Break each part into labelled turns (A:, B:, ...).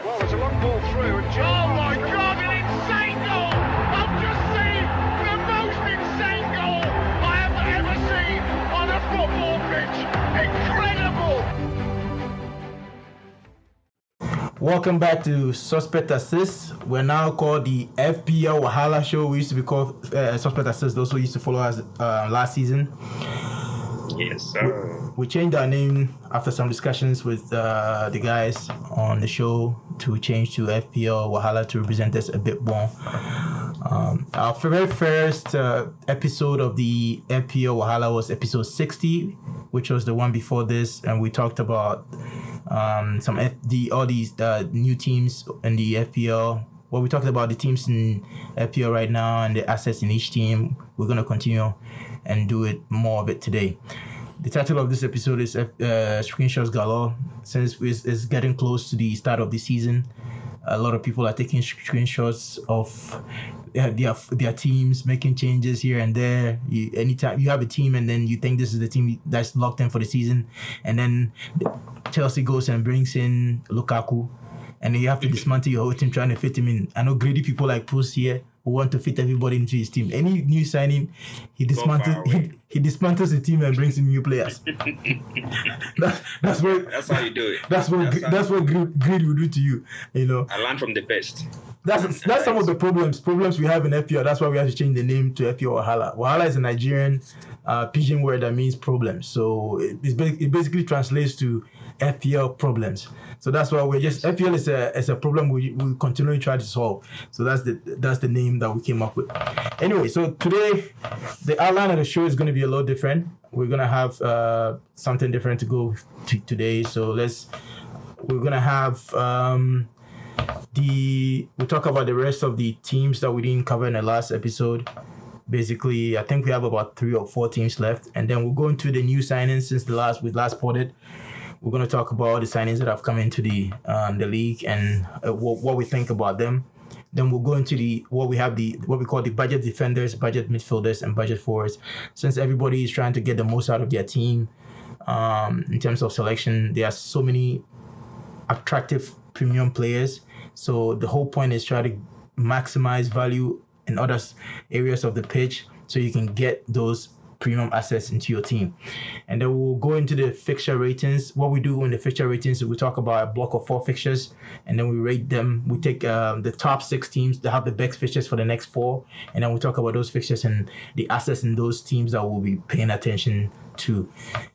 A: Well, it's a long ball through. And
B: Oh my God, an insane goal! I've just seen the most insane goal I have ever seen on a football pitch. Incredible!
C: Welcome back to Suspect Assist. We're now called the FPL Wahala Show. We used to be called Suspect Assist. Those who used to follow us last season.
D: Yes, sir.
C: We changed our name after some discussions with the guys on the show to change to FPL Wahala to represent us a bit more. Our very first episode of the FPL Wahala was episode 60, which was the one before this, and we talked about all these new teams in the FPL. Well, we talked about the teams in FPL right now and the assets in each team. We're going to continue and do it more of it today. The title of this episode is Screenshots Galore. Since it's getting close to the start of the season, a lot of people are taking screenshots of their teams, making changes here and there. Anytime you have a team and then you think this is the team that's locked in for the season, and then Chelsea goes and brings in Lukaku, and then you have to dismantle your whole team trying to fit him in. I know greedy people like Puss here who want to fit everybody into his team. Any new signing, he dismantles the team and brings in new players. That's
D: how you do it.
C: That's what greed will do to you. You know.
D: I learned from the best.
C: That's some of the problems we have in FPL. That's why we have to change the name to FPL Wahala. Wahala is a Nigerian pidgin word that means problems. So it basically translates to FPL problems. So that's why FPL is a problem we continually try to solve. So that's the name that we came up with. Anyway, so today the outline of the show is going to be a little different. We're going to have something different to go to today. So we're going to have we'll talk about the rest of the teams that we didn't cover in the last episode. Basically, I think we have about 3 or 4 teams left, and then we'll go into the new signings since we last potted. We're going to talk about the signings that have come into the league and what we think about them. Then we'll go into what we call the budget defenders, budget midfielders, and budget forwards. Since everybody is trying to get the most out of their team in terms of selection, there are so many attractive premium players. So the whole point is try to maximize value in other areas of the pitch so you can get those premium assets into your team. And then we'll go into the fixture ratings. What we do in the fixture ratings is we talk about a block of 4 fixtures, and then we rate them. We take the top 6 teams that have the best fixtures for the next 4, and then we talk about those fixtures and the assets in those teams that we'll be paying attention to.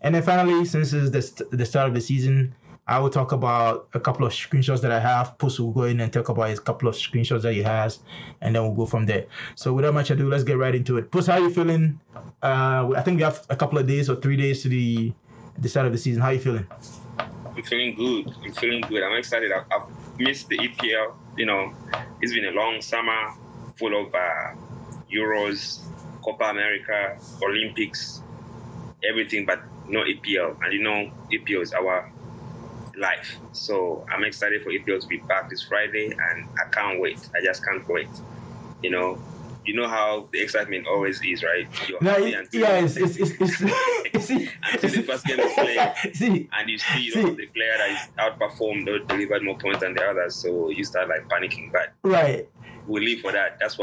C: And then finally, since it's the start of the season, I will talk about a couple of screenshots that I have. Puss will go in and talk about a couple of screenshots that he has, and then we'll go from there. So without much ado, let's get right into it. Puss, how are you feeling? I think we have a couple of days or 3 days to the start of the season. How are you feeling?
D: I'm feeling good. I'm excited. I've missed the EPL. You know, it's been a long summer full of Euros, Copa America, Olympics, everything, but no EPL. And you know, EPL is our life. So I'm excited for EPL to be back this Friday, and I can't wait. I just can't wait. You know how the excitement always is, right? You're happy until the first game is played, and you see the player that is outperformed or delivered more points than the others, so you start like panicking. But
C: right,
D: we live for that. That's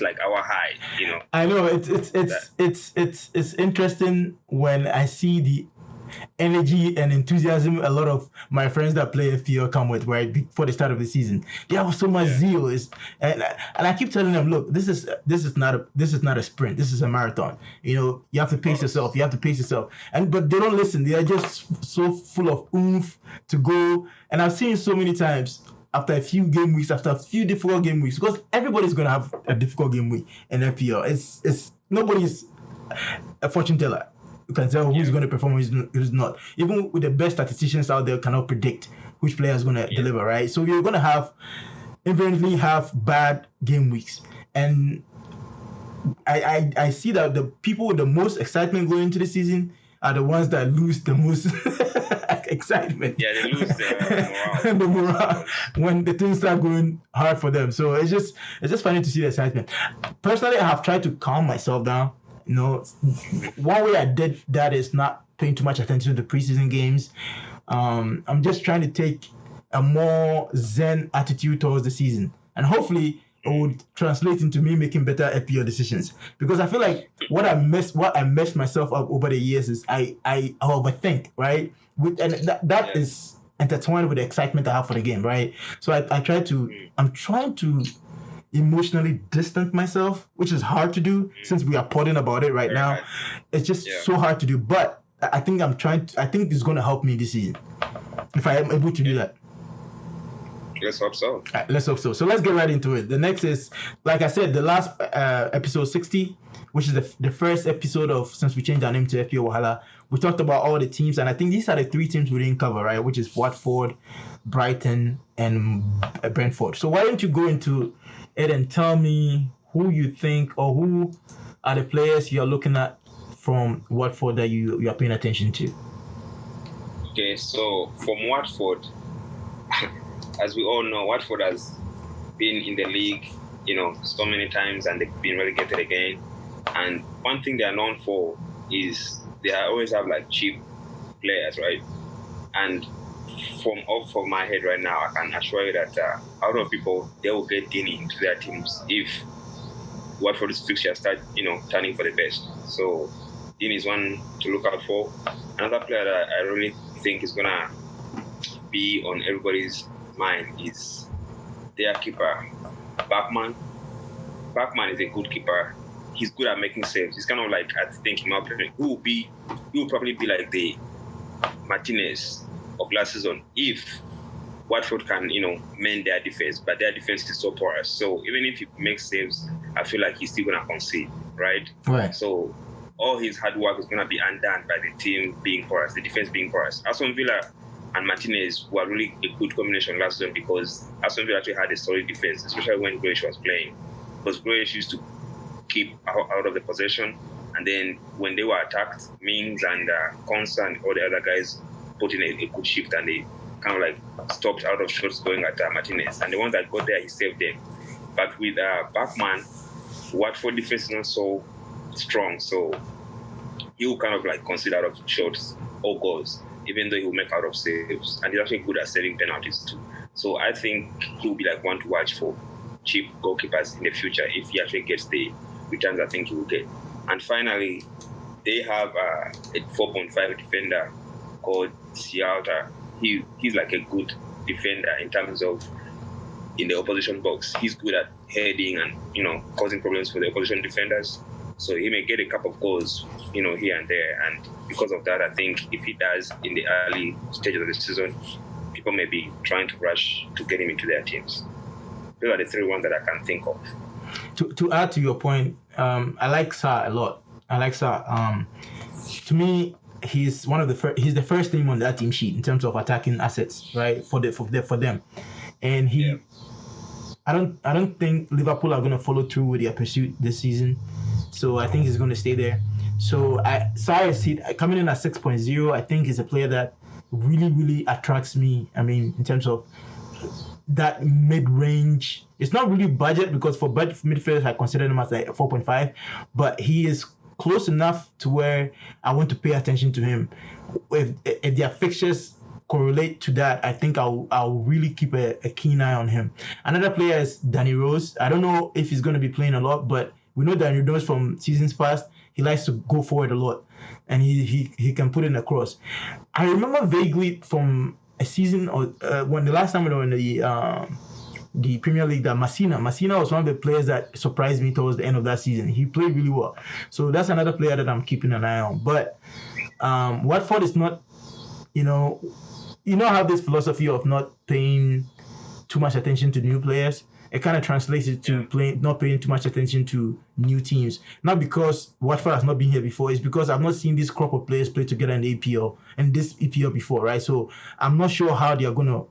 D: like our high, you know.
C: I know it's interesting when I see the energy and enthusiasm a lot of my friends that play FPL come with right before the start of the season. They have so much zeal. And I keep telling them, look, this is not a sprint. This is a marathon. You know, you have to pace yourself. But they don't listen. They are just so full of oomph to go. And I've seen so many times after a few game weeks, after a few difficult game weeks, because everybody's gonna have a difficult game week in FPL. It's nobody's a fortune teller. You can tell who's going to perform, who's not. Even with the best statisticians out there, cannot predict which player is going to deliver, right? So you're going to invariably have bad game weeks. And I see that the people with the most excitement going into the season are the ones that lose the most excitement.
D: Yeah, they lose the morale.
C: The morale when the things start going hard for them. So it's just funny to see the excitement. Personally, I have tried to calm myself down. You know, one way I did that is not paying too much attention to the preseason games. I'm just trying to take a more zen attitude towards the season, and hopefully it would translate into me making better FPL decisions. Because I feel like what I messed myself up over the years is I overthink, right? And that is intertwined with the excitement I have for the game, right? So I'm trying to emotionally distant myself, which is hard to do since we are podding about it right now. It's just so hard to do, but I think I think it's going to help me this season if I am able to do that.
D: Let's hope so.
C: Let's hope so. So let's get right into it. The next is, like I said, the last episode 60, which is the first episode of since we changed our name to FPL Wahala. We talked about all the teams, and I think these are the 3 teams we didn't cover, right? Which is Watford, Brighton, and Brentford. So why don't you go into it and tell me who you think or who are the players you're looking at from Watford that you are paying attention to?
D: Okay, so from Watford, as we all know, Watford has been in the league, so many times, and they've been relegated again. And one thing they are known for is they always have like cheap players, right? And from off of my head right now, I can assure you that out of people, they will get Dini into their teams if Watford's fixture start, turning for the best. So Dini is one to look out for. Another player that I really think is gonna be on everybody's mind is their keeper, Bachmann. Bachmann is a good keeper. He's good at making saves. He's kind of like, I think, he will probably be like the Martinez of last season if Watford can, mend their defense. But their defense is so porous. So even if he makes saves, I feel like he's still gonna concede, right?
C: Right.
D: So all his hard work is gonna be undone by the team being porous, the defense being porous. Aston Villa and Martinez were really a good combination last season because Aston Villa actually had a solid defense, especially when Grealish was playing. Because Grealish used to keep out of the possession, and then when they were attacked, Mings and Konsa and all the other guys put in a good shift, and they kind of like stopped out of shots going at Martinez. And the ones that got there, he saved them. But with Bachmann, Watford defense is not so strong, so he will kind of like concede out of shots or goals, even though he will make out of saves. And he's actually good at saving penalties too. So I think he'll be like one to watch for cheap goalkeepers in the future if he actually gets the returns I think he will get. And finally, they have a 4.5 defender called Sialta. He's like a good defender in terms of in the opposition box. He's good at heading and, causing problems for the opposition defenders. So he may get a couple of goals, here and there. And because of that, I think if he does in the early stages of the season, people may be trying to rush to get him into their teams. Those are the 3 ones that I can think of.
C: To add to your point, I like Sa a lot. To me, he's he's the first name on that team sheet in terms of attacking assets, right? For them, and I don't think Liverpool are going to follow through with their pursuit this season, so I think he's going to stay there. So Sa is coming in at 6.0. I think he's a player that really, really attracts me. I mean, in terms of that mid-range, it's not really budget because for budget midfielders I consider him as like 4.5, but he is close enough to where I want to pay attention to him. If their fixtures correlate to that, I think I'll really keep a keen eye on him. Another player is Danny Rose. I don't know if he's going to be playing a lot, but we know Danny Rose from seasons past. He likes to go forward a lot, and he can put in a cross. I remember vaguely from a season or when the last time we were in the Premier League that Massina was one of the players that surprised me towards the end of that season. He played really well. So that's another player that I'm keeping an eye on. But Watford is not, have this philosophy of not paying too much attention to new players. It kind of translates it to not paying too much attention to new teams. Not because Watford has not been here before, it's because I've not seen this crop of players play together in the EPL and this EPL before, right? So I'm not sure how they are going to,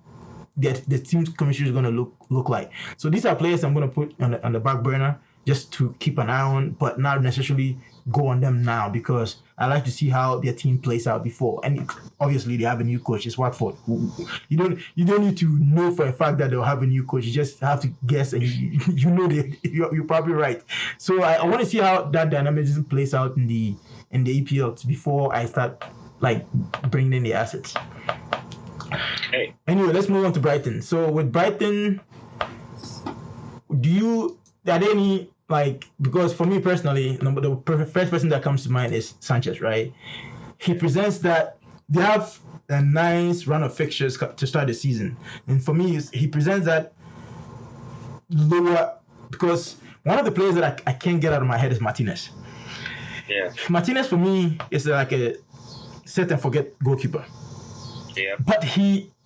C: the team chemistry is going to look like. So these are players I'm going to put on the back burner just to keep an eye on, but not necessarily go on them now because I like to see how their team plays out before. And obviously they have a new coach. It's Watford. You don't need to know for a fact that they'll have a new coach. You just have to guess, and you're probably right. So I want to see how that dynamism plays out in the EPL before I start like bringing in the assets.
D: Hey,
C: Anyway, let's move on to Brighton. So with Brighton, are there any, like, because for me personally, the first person that comes to mind is Sanchez, right? He presents that they have a nice run of fixtures to start the season, and for me, he presents that lower, because one of the players that I can't get out of my head is Martinez.
D: yeah,
C: Martinez for me is like a set and forget goalkeeper.
D: yeah,
C: But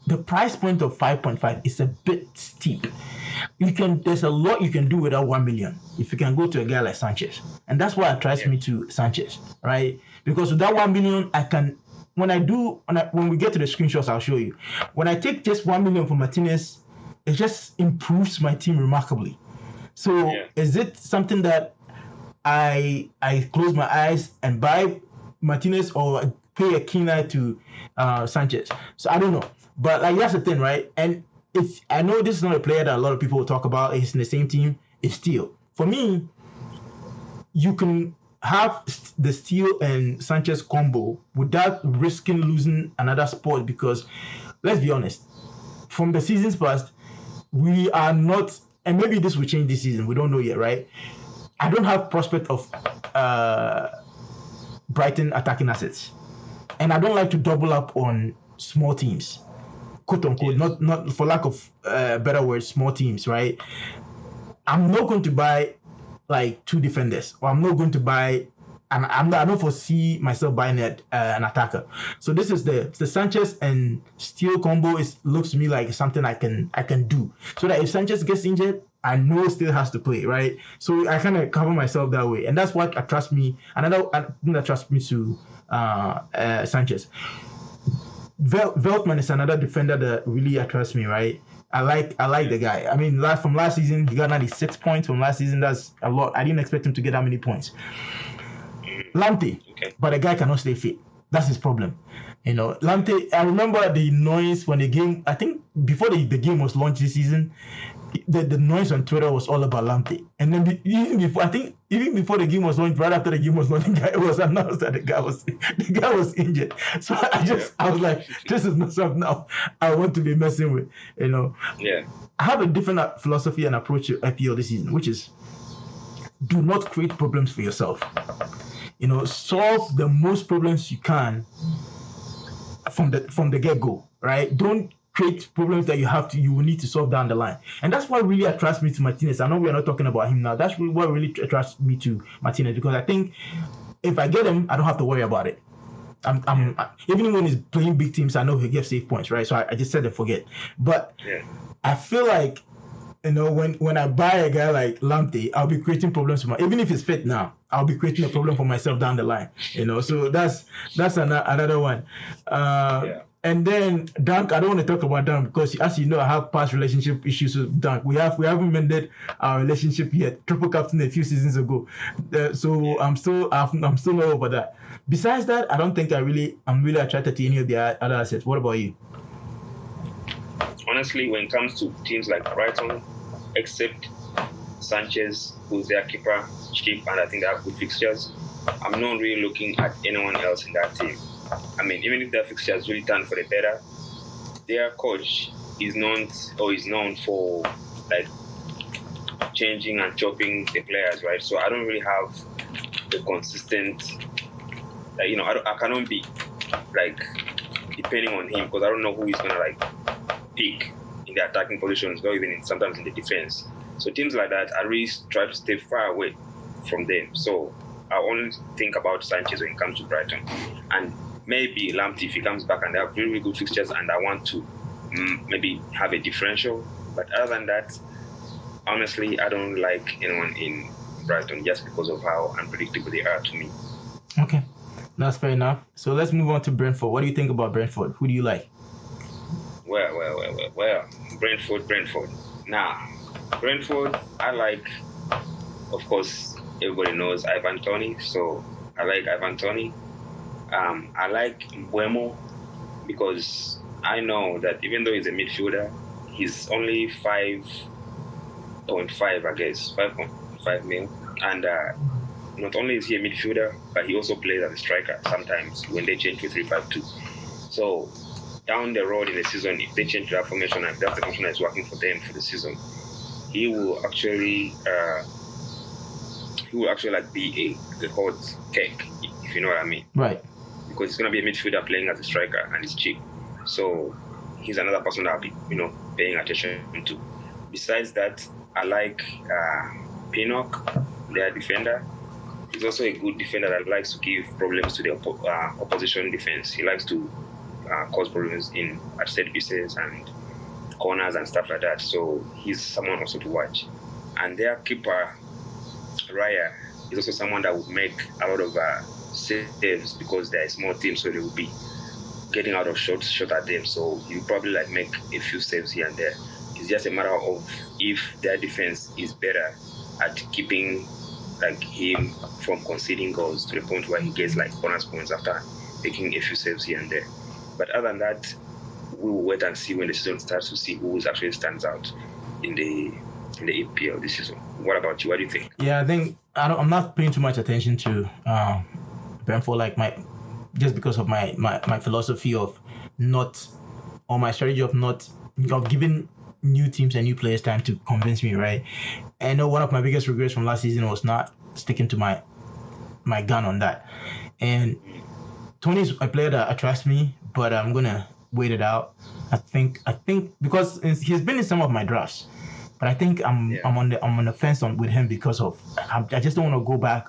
C: the price point of 5.5 is a bit steep. There's a lot you can do without 1 million if you can go to a guy like Sanchez. And that's what attracts me to Sanchez, right? Because with that 1 million, I can, when we get to the screenshots, I'll show you. When I take just 1 million for Martinez, it just improves my team remarkably. So is it something that I close my eyes and buy Martinez, or pay a keen eye to Sanchez? So I don't know, but like that's the thing, right? And if I know this is not a player that a lot of people will talk about, it's in the same team, it's Steele. For me, you can have the Steele and Sanchez combo without risking losing another spot, because let's be honest, from the seasons past, we are not, and maybe this will change this season, we don't know yet, right? I don't have prospect of Brighton attacking assets, and I don't like to double up on small teams, quote unquote, not for lack of better words, small teams, right? I'm not going to buy like 2 defenders, or I'm not going to buy, and I don't foresee myself buying an attacker. So this is the Sanchez and Steele combo. Looks to me like something I can do, so that if Sanchez gets injured, I know Steele has to play, right? So I kind of cover myself that way, and that's what attracts me. Another thing that attracts me to Sanchez. Veltman is another defender that really attracts me, right? I like the guy. I mean, from last season, he got 96 points from last season. That's a lot. I didn't expect him to get that many points. Lamptey, but the guy cannot stay fit. That's his problem. Lamptey, I remember the noise when the game, I think before the game was launched this season, the noise on Twitter was all about Lamptey. And then even before the game was launched, right after the game was launched, it was announced that the guy was injured. So I was like, this is not something I want to be messing with.
D: Yeah.
C: I have a different philosophy and approach to IPL this season, which is do not create problems for yourself. Solve the most problems you can from the get-go, right? Don't create problems that you will need to solve down the line. And that's what really attracts me to Martinez. I know we are not talking about him now. That's what really attracts me to Martinez, because I think if I get him, I don't have to worry about it. Even when he's playing big teams, I know he'll get safe points, right? So I just said and forget. But I feel like, when I buy a guy like Lamptey, I'll be creating problems for even if he's fit now, I'll be creating a problem for myself down the line. So that's another one. And then Dunk, I don't want to talk about Dunk because, as you know, I have past relationship issues with Dunk. We haven't mended our relationship yet. Triple captain a few seasons ago, so I'm still not over that. Besides that, I don't think I'm really attracted to any of the other assets. What about you?
D: Honestly, when it comes to teams like Brighton, except Sanchez, who's their keeper, cheap, and I think they have good fixtures, I'm not really looking at anyone else in that team. I mean, even if their fixtures really turn for the better, their coach is known for like changing and chopping the players, right? So I don't really have the consistent, I cannot be like depending on him because I don't know who he's gonna like pick in the attacking positions or even sometimes in the defense. So teams like that, I really try to stay far away from them. So I only think about Sanchez when it comes to Brighton, and maybe Lamptey if he comes back and they have really, really good fixtures and I want to maybe have a differential. But other than that, honestly, I don't like anyone in Brighton just because of how unpredictable they are to me.
C: Okay, that's fair enough. So let's move on to Brentford. What do you think about Brentford? Who do you like?
D: Well, Brentford. Now, Brentford, I like, of course, everybody knows Ivan Toney, so I like Ivan Toney. I like Mbeumo because I know that even though he's a midfielder, he's only 5.5, I guess, 5.5 mil. And not only is he a midfielder, but he also plays as a striker sometimes when they change to 3-5-2. So down the road in the season, if they change that formation and that's the formation that is working for them for the season, he will actually like be a hot cake, if you know what I mean.
C: Right.
D: Because he's gonna be a midfielder playing as a striker and he's cheap. So he's another person that I'll be, paying attention to. Besides that, I like Pinnock, their defender. He's also a good defender that likes to give problems to the opposition defense. He likes to cause problems at set pieces and corners and stuff like that. So he's someone also to watch. And their keeper, Raya, is also someone that would make a lot of saves because they're a small team, so they will be getting out of shot at them. So he'll probably like make a few saves here and there. It's just a matter of if their defense is better at keeping like him from conceding goals to the point where he gets like bonus points after making a few saves here and there. But other than that, we will wait and see when the season starts to see who actually stands out in the EPL this season. What about you? What do you think?
C: Yeah, I think I'm not paying too much attention to Brentford, like just because of my philosophy of my strategy of giving new teams and new players time to convince me, right? And I know one of my biggest regrets from last season was not sticking to my gun on that. And Tony's a player that attracts me, but I'm gonna wait it out. I think because he's been in some of my drafts, but I think I'm on the fence with him because of I just don't want to go back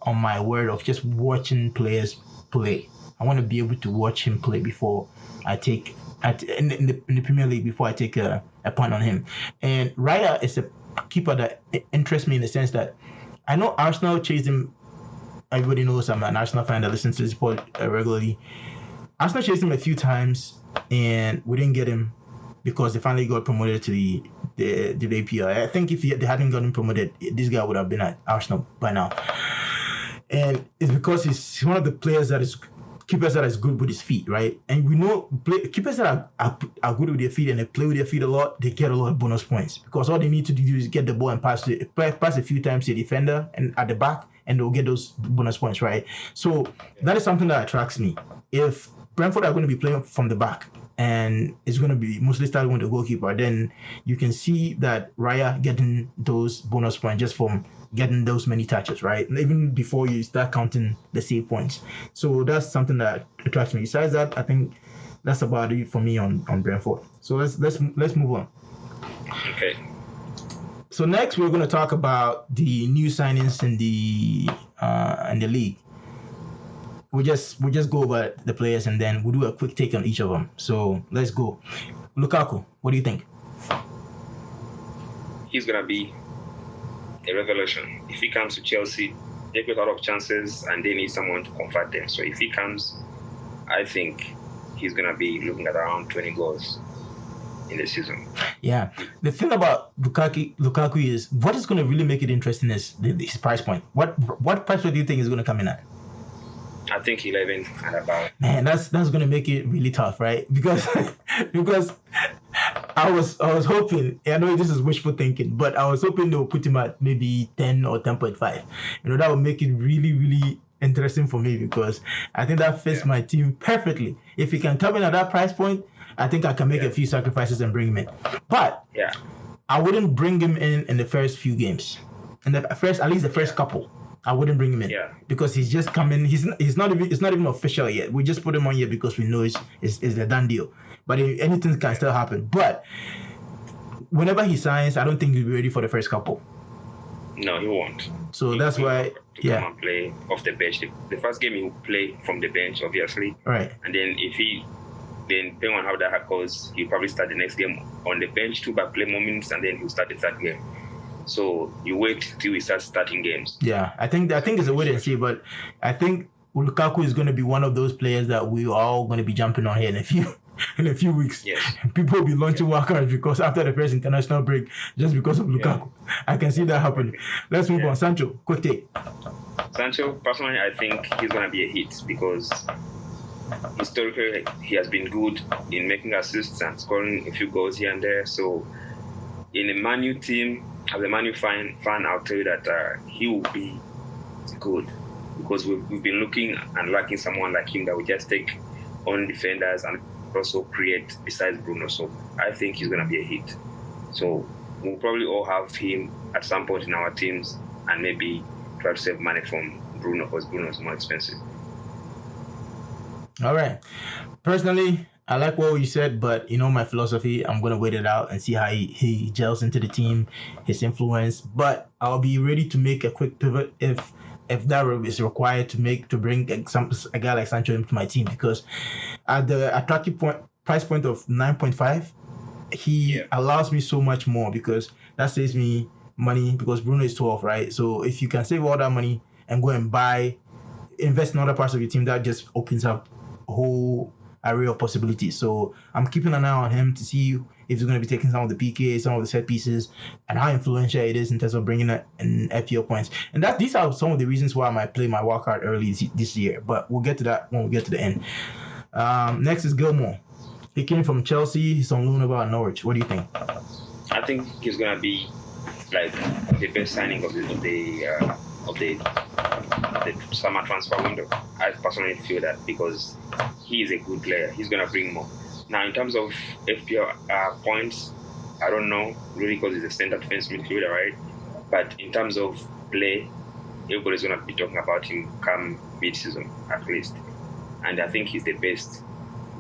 C: on my word of just watching players play. I want to be able to watch him play before I take in the Premier League before I take a punt on him. And Raya is a keeper that interests me in the sense that I know Arsenal chased him. Everybody knows I'm an Arsenal fan that listens to this pod regularly. Arsenal chased him a few times and we didn't get him because they finally got promoted to the APL. I think if they hadn't gotten promoted, this guy would have been at Arsenal by now. And it's because he's one of the keepers that is good with his feet, right? And we know keepers that are good with their feet and they play with their feet a lot, they get a lot of bonus points because all they need to do is get the ball and pass a few times to the defender and at the back, and they'll get those bonus points, right? So that is something that attracts me. If Brentford are going to be playing from the back and it's going to be mostly starting with the goalkeeper, then you can see that Raya getting those bonus points just from getting those many touches, right? Even before you start counting the save points. So that's something that attracts me. Besides that, I think that's about it for me on Brentford. So let's move on.
D: Okay.
C: So next we're going to talk about the new signings in the league. We'll just go over the players and then we'll do a quick take on each of them. So let's go. Lukaku, what do you think?
D: He's gonna be a revelation. If he comes to Chelsea, they get a lot of chances and they need someone to convert them. So if he comes, I think he's gonna be looking at around 20 goals in the season. Yeah.
C: The thing about Lukaku is what is going to really make it interesting is his price point. What price point do you think is going to come in at?
D: I think 11 and about.
C: Man, that's going to make it really tough, right? Because I was hoping, I know this is wishful thinking, but I was hoping they would put him at maybe 10 or 10.5. That would make it really, really interesting for me because I think that fits my team perfectly. If he can come in at that price point, I think I can make a few sacrifices and bring him in. But I wouldn't bring him in the first few games. At least the first couple. I wouldn't bring him in because he's just coming. It's not even official yet. We just put him on here because we know it's a done deal. But anything can still happen. But whenever he signs, I don't think he'll be ready for the first couple.
D: No, he won't.
C: So that's why
D: come and play off the bench. The first game he will play from the bench, obviously.
C: Right.
D: And then depending on how that goes, he'll probably start the next game on the bench too, but play moments, and then he'll start the third game. So you wait till we start starting games. Yeah, I think it's a wait and see, but I think Lukaku is going to be one of those players that we are all going to be jumping on here in a few weeks. Yes. People will be launching walkouts because after the first international break, just because of Lukaku. I can see that happening. Let's move on. Sancho, quick take. Sancho, personally, I think he's going to be a hit because historically he has been good in making assists and scoring a few goals here and there. So in a Man U team, as a Man U fan, I'll tell you that he will be good because we've been looking and lacking someone like him that will just take on defenders and also create besides Bruno. So I think he's going to be a hit. So we'll probably all have him at some point in our teams and maybe try to save money from Bruno because Bruno is more expensive.
C: All right. Personally, I like what you said, but you know my philosophy. I'm gonna wait it out and see how he gels into the team, his influence. But I'll be ready to make a quick pivot if that is required to bring a guy like Sancho into my team, because at the attractive price point of 9.5, he allows me so much more, because that saves me money, because Bruno is 12, right? So if you can save all that money and go and invest in other parts of your team, that just opens up a whole array of possibilities. So I'm keeping an eye on him to see if he's going to be taking some of the PK, some of the set pieces, and how influential it is in terms of bringing in FPL points. And these are some of the reasons why I might play my wildcard early this year. But we'll get to that when we get to the end. Next is Galore. He came from Chelsea. He's on loan about Norwich. What do you think?
D: I think he's going to be like the best signing of the summer transfer window. I personally feel that, because he is a good player. He's going to bring more. Now, in terms of FPL points, I don't know, really, because he's a center defense midfielder, right? But in terms of play, everybody's going to be talking about him come mid-season, at least. And I think he's the best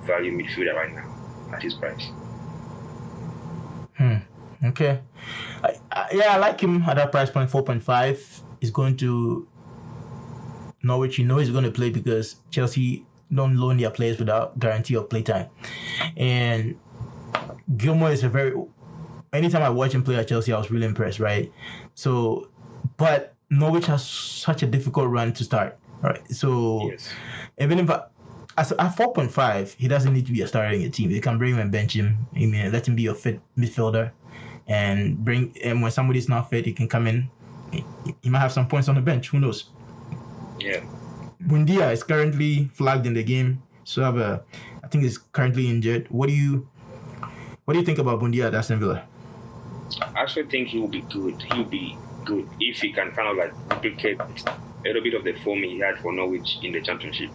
D: value midfielder right now at his price.
C: Okay. I like him at that price point, 4.5. He's going to Norwich. You know he's going to play, because Chelsea don't loan their players without guarantee of playtime. And Galore is anytime I watch him play at Chelsea, I was really impressed, right? So, but Norwich has such a difficult run to start, right? So, even if at 4.5, he doesn't need to be a starter in your team. You can bring him and bench him. Let him be your fit midfielder, and when somebody's not fit, he can come in. He might have some points on the bench. Who knows?
D: Yeah.
C: Bundia is currently flagged in the game, so I think he's currently injured. What do you think about Bundia at Aston Villa?
D: I actually think he will be good. He will be good if he can kind of like duplicate a little bit of the form he had for Norwich in the Championship.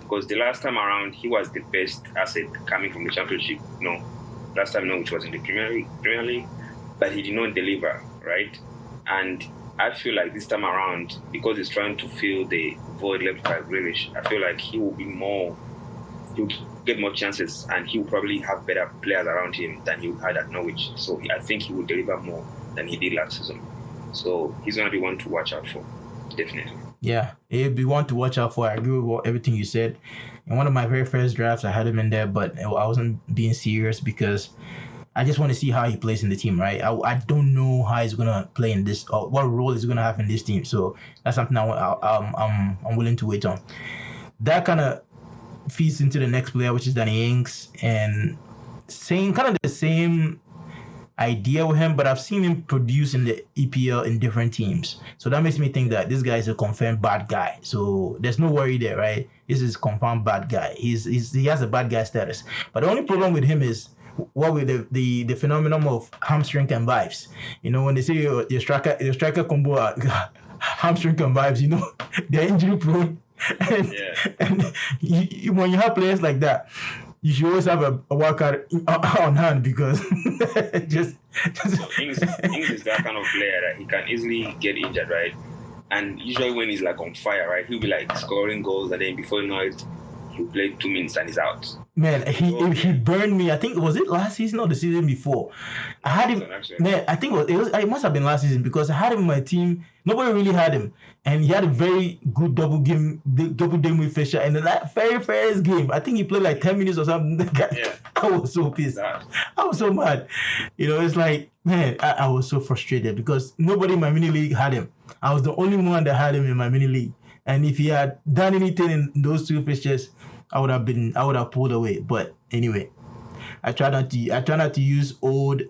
D: Because the last time around, he was the best asset coming from the Championship. Last time Norwich was in the Premier League, but he did not deliver, right? And I feel like this time around, because he's trying to fill the void left by Grealish, I feel like he'll get more chances, and he'll probably have better players around him than he had at Norwich. So I think he will deliver more than he did last season. So he's going to be one to watch out for, definitely.
C: Yeah, he'll be one to watch out for. I agree with everything you said. In one of my very first drafts, I had him in there, but I wasn't being serious, because I just want to see how he plays in the team, right? I don't know how he's gonna play in this, or what role he's gonna have in this team. So that's something I'm willing to wait on. That kind of feeds into the next player, which is Danny Ings, and saying kind of the same idea with him, but I've seen him produce in the EPL in different teams. So that makes me think that this guy is a confirmed bad guy. So there's no worry there, right? This is confirmed bad guy. He has a bad guy status. But the only problem with him is what with the phenomenon of hamstring and vibes. When they say your striker combo are hamstring and vibes, they're injury prone. And when you have players like that, you should always have a wildcard on hand, because just
D: Ings is that kind of player that he can easily get injured, right? And usually when he's like on fire, right, he'll be like scoring goals, and then before you know it, he'll play 2 minutes and he's out.
C: Man, he burned me. I think, was it last season or the season before? I had him. Man, I think it must have been last season, because I had him in my team. Nobody really had him, and he had a very good double game with Fisher. And in that very first game, I think he played like 10 minutes or something. Yeah. I was so pissed. I was so mad. It's like, man, I was so frustrated, because nobody in my mini league had him. I was the only one that had him in my mini league. And if he had done anything in those 2 fixtures, I would have pulled away. But anyway, I try not to use old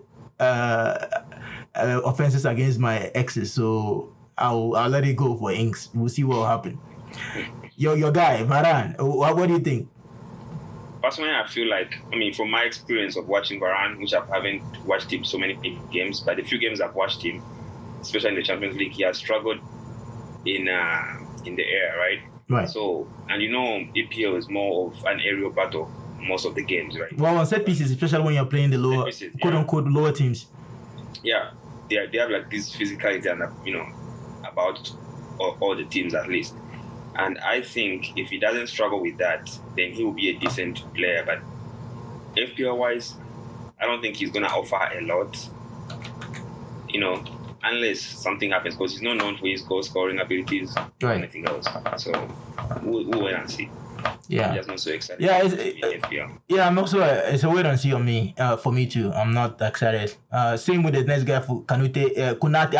C: offenses against my exes. So I'll let it go for Ings. We'll see what will happen. Your guy Varane, what do you think?
D: Personally, I feel like, from my experience of watching Varane, which I haven't watched him so many games, but the few games I've watched him, especially in the Champions League, he has struggled in the air, right?
C: Right.
D: So, and EPL is more of an aerial battle most of the games, right?
C: Well, on set pieces, especially when you're playing the lower,
D: pieces,
C: quote unquote, lower teams.
D: Yeah, they have like this physicality and about all the teams at least. And I think if he doesn't struggle with that, then he will be a decent player. But FPL wise, I don't think he's gonna offer a lot. Unless something happens, because he's not known for his goal scoring abilities or anything else. So we'll wait and see.
C: Yeah,
D: I'm just not so excited.
C: Yeah,
D: Yeah,
C: I'm also. It's a wait and see on me. For me too. I'm not excited. Same with the next guy for Konate.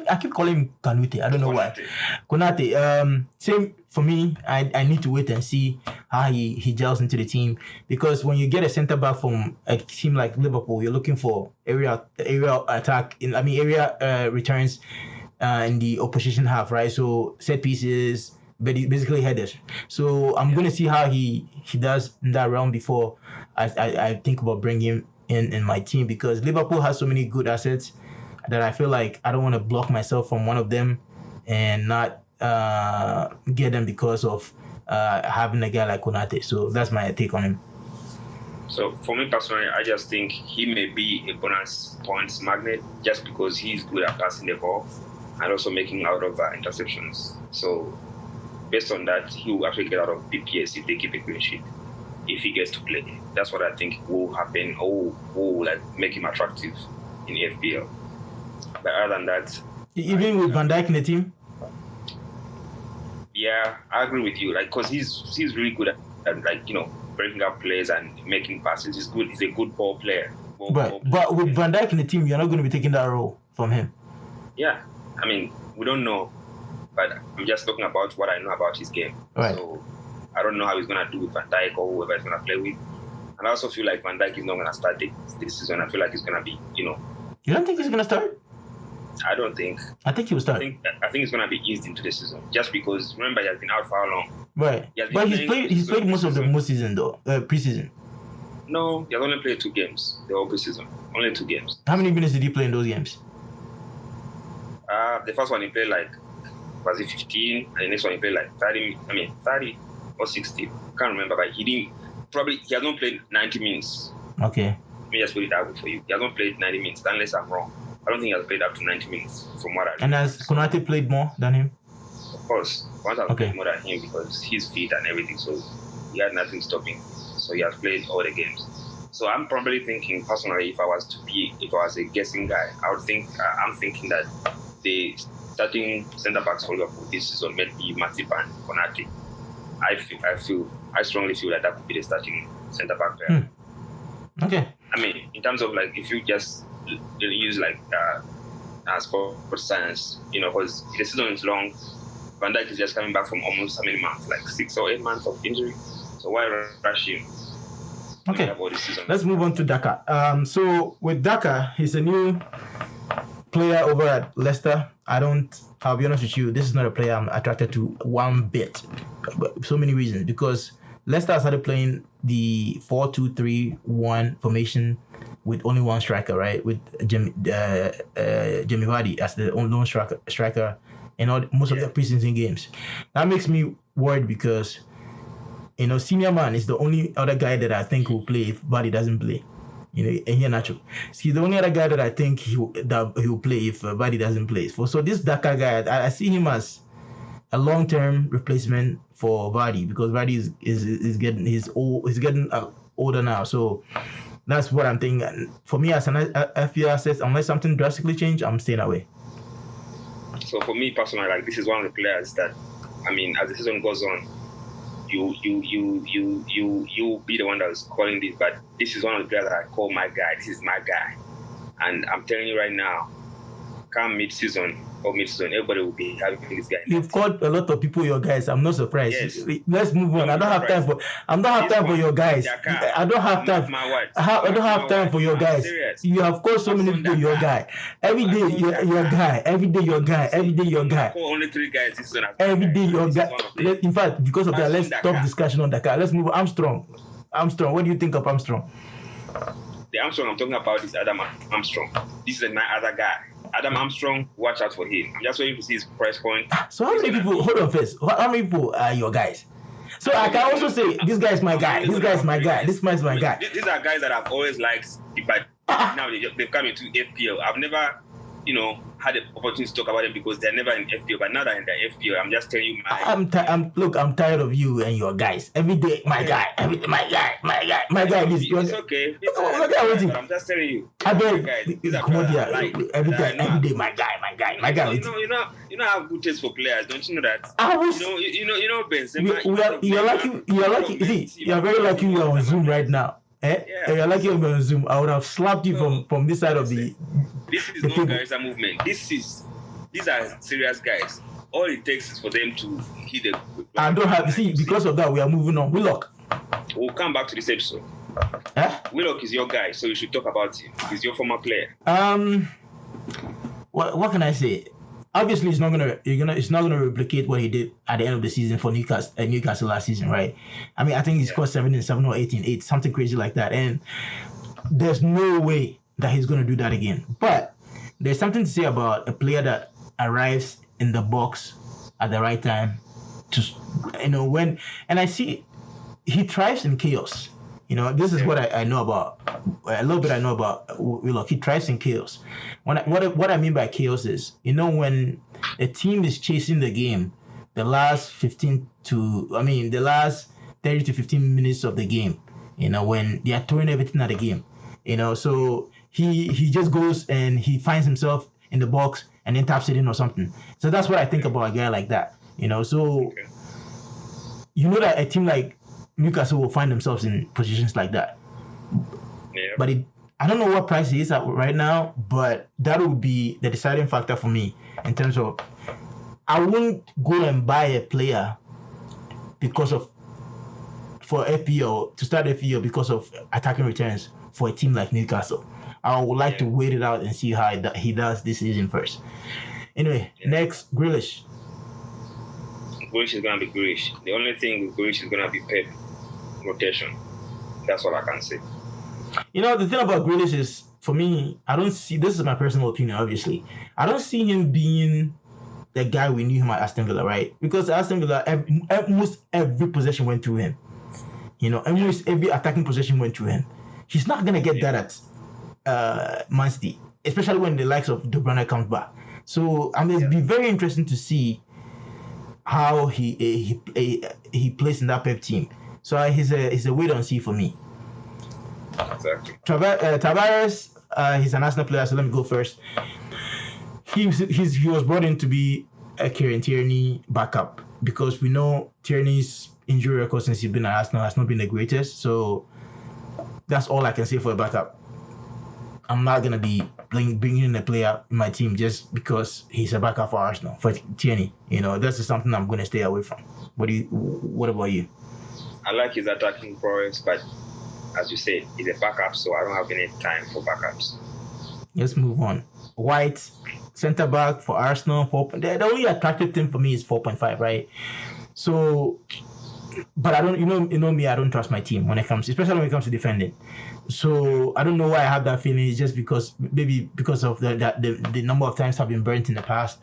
C: I keep calling him Kanute. I don't know why. Konate. Same for me. I need to wait and see how he gels into the team, because when you get a centre back from a team like Liverpool, you're looking for area attack. Area returns in the opposition half, right? So set pieces. But basically headers. So I'm gonna see how he does in that realm before I think about bringing him in my team, because Liverpool has so many good assets that I feel like I don't want to block myself from one of them and not get them because of having a guy like Konate. So that's my take on him.
D: So for me personally, I just think he may be a bonus points magnet just because he's good at passing the ball and also making out of interceptions. So based on that, he will actually get out of PPS if they keep a clean sheet, if he gets to play. That's what I think will happen, or will like make him attractive in FPL. But other than that,
C: even with Van Dijk in the team,
D: yeah, I agree with you. Like, cause he's really good at breaking up plays and making passes. He's good. He's a good ball player.
C: But with Van Dijk in the team, you're not going to be taking that role from him.
D: Yeah, I mean, we don't know. But I'm just talking about what I know about his game.
C: Right.
D: So I don't know how he's going to do with Van Dijk or whoever he's going to play with. And I also feel like Van Dijk is not going to start this season. I feel like he's going to be,
C: You don't think he's going to start?
D: I don't think.
C: I think he will start.
D: I think he's going to be eased into the season. Just because, remember, he has been out for how long?
C: Right. But he's played most of the season, though, preseason.
D: No, he has only played 2 games, the whole preseason. Only 2 games.
C: How many minutes did he play in those games?
D: The first one he played was it 15? And the next one he played 30 or 60. Can't remember, but he has not played 90 minutes.
C: Okay.
D: Let me just put it out for you. He has not played 90 minutes, unless I'm wrong. I don't think he has played up to 90 minutes from what I remember.
C: And has Konate played more than him?
D: Of course. Konate has played more than him because he's fit and everything, so he had nothing stopping. So he has played all the games. So I'm probably thinking, personally, if I was a guessing guy, I'm thinking that the starting centre backs for Liverpool this season might be Matip and Konate. I strongly feel that could be the starting centre back player.
C: Okay.
D: I mean, in terms of if you just use sports science, because the season is long. Van Dijk is just coming back from almost how many months, 6 or 8 months of injury. So why rush him?
C: Okay. Let's move on to Daka. So with Daka, he's a new player over at Leicester. I'll be honest with you, this is not a player I'm attracted to one bit. So many reasons. Because Leicester started playing the 4-2-3-1 formation with only one striker, right? With Jamie Vardy as the lone striker in most of the preseason games. That makes me worried because, Senior Man is the only other guy that I think will play if Vardy doesn't play. And here Nacho. He's the only other guy that I think he will play if Vardy doesn't play. So this Daka guy, I see him as a long-term replacement for Vardy, because Vardy is getting older now. So that's what I'm thinking. For me, as an FPL asset, unless something drastically change, I'm staying away.
D: So for me personally, this is one of the players that, as the season goes on, you be the one that was calling this, but this is one of the players that I call my guy. This is my guy, and I'm telling you right now, come mid-season, everybody will be having this guy.
C: You've called a lot of people your guys. I'm not surprised.
D: Yes.
C: Let's move on. I don't have time for your guys. I don't have time. I don't have time for your guys. You have called so many people your guy. Every day your guy. Every day your guy. Every day your guy.
D: Only 3 guys this season.
C: Every day your guy. In fact, because of that, let's stop discussion on Dakar. Let's move on. Armstrong. What do you think of Armstrong?
D: The Armstrong I'm talking about is Adam Armstrong. This is my other guy. Adam Armstrong, watch out for him. I'm just waiting to see his price point.
C: So how many people, hold on first, how many people are your guys? So I can also say this guy is my guy. This guy is my guy. This man is my guy.
D: These are guys that I've always liked, but now they've come into FPL. I've never, had the opportunity to talk about them because they're never in FPL. But now that in the FPL, I'm just telling you,
C: I'm tired of you and your guys. Every day, my guy. Every day, my guy.
D: It's okay. But I'm just telling you.
C: I bet. Every day, my guy.
D: You know how good taste for players, don't you know that? You know Benzema.
C: You're lucky. See, you're very lucky you're on Zoom right now. Yeah. You're lucky you're on Zoom. I would have slapped you from this side of the.
D: This is no Garissa movement. These are serious guys. All it takes is for them to hit the.
C: I don't have. See, because of that, we are moving on. Willock.
D: We'll come back to this episode. Willock is your guy, so you should talk about him. He's your former player.
C: What can I say? Obviously, it's not gonna replicate what he did at the end of the season for Newcastle last season, right? I mean, I think he scored 7 or 8, something crazy like that, and there's no way that he's gonna do that again. But there's something to say about a player that arrives in the box at the right time, when I see he thrives in chaos. This is what I know about a little bit. I know about Willock. He thrives in chaos. What I mean by chaos is, when a team is chasing the game, the last 30 to 15 minutes of the game, when they are throwing everything at the game, so he just goes and he finds himself in the box and then taps it in or something. So that's what I think about a guy like that, so that a team like Newcastle will find themselves in positions like that.
D: Yeah.
C: But I don't know what price he is at right now, but that would be the deciding factor for me in terms of I wouldn't go and buy a player for FPL to start FPL because of attacking returns for a team like Newcastle. I would like to wait it out and see how he does this season first. Anyway, next, Grealish.
D: Grealish is going to be Grealish. The only thing with Grealish is going to be Pep rotation. That's all I can say.
C: The thing about Grealish is, for me, I don't see, this is my personal opinion, obviously, I don't see him being the guy we knew him at Aston Villa, right? Because Aston Villa, almost every possession went through him. Almost every attacking possession went through him. He's not going to get that at Man City, especially when the likes of De Bruyne comes back. So, it'll be very interesting to see how he plays in that Pep team. So he's a wait and see for me.
D: Exactly.
C: Tavares, he's an Arsenal player, so let me go first. He was brought in to be a Kieran Tierney backup because we know Tierney's injury record since he's been at Arsenal has not been the greatest. So that's all I can say for a backup. I'm not gonna be bringing in a player in my team just because he's a backup for Arsenal, for Tierney. That's just something I'm gonna stay away from. What about you?
D: I like his attacking prowess, but as you said, he's a backup, so I don't have any time for backups.
C: Let's move on. White, centre back for Arsenal. The only attractive thing for me is 4.5, right? So, but I don't, me, I don't trust my team especially when it comes to defending. So I don't know why I have that feeling. It's just because of the number of times I've been burnt in the past,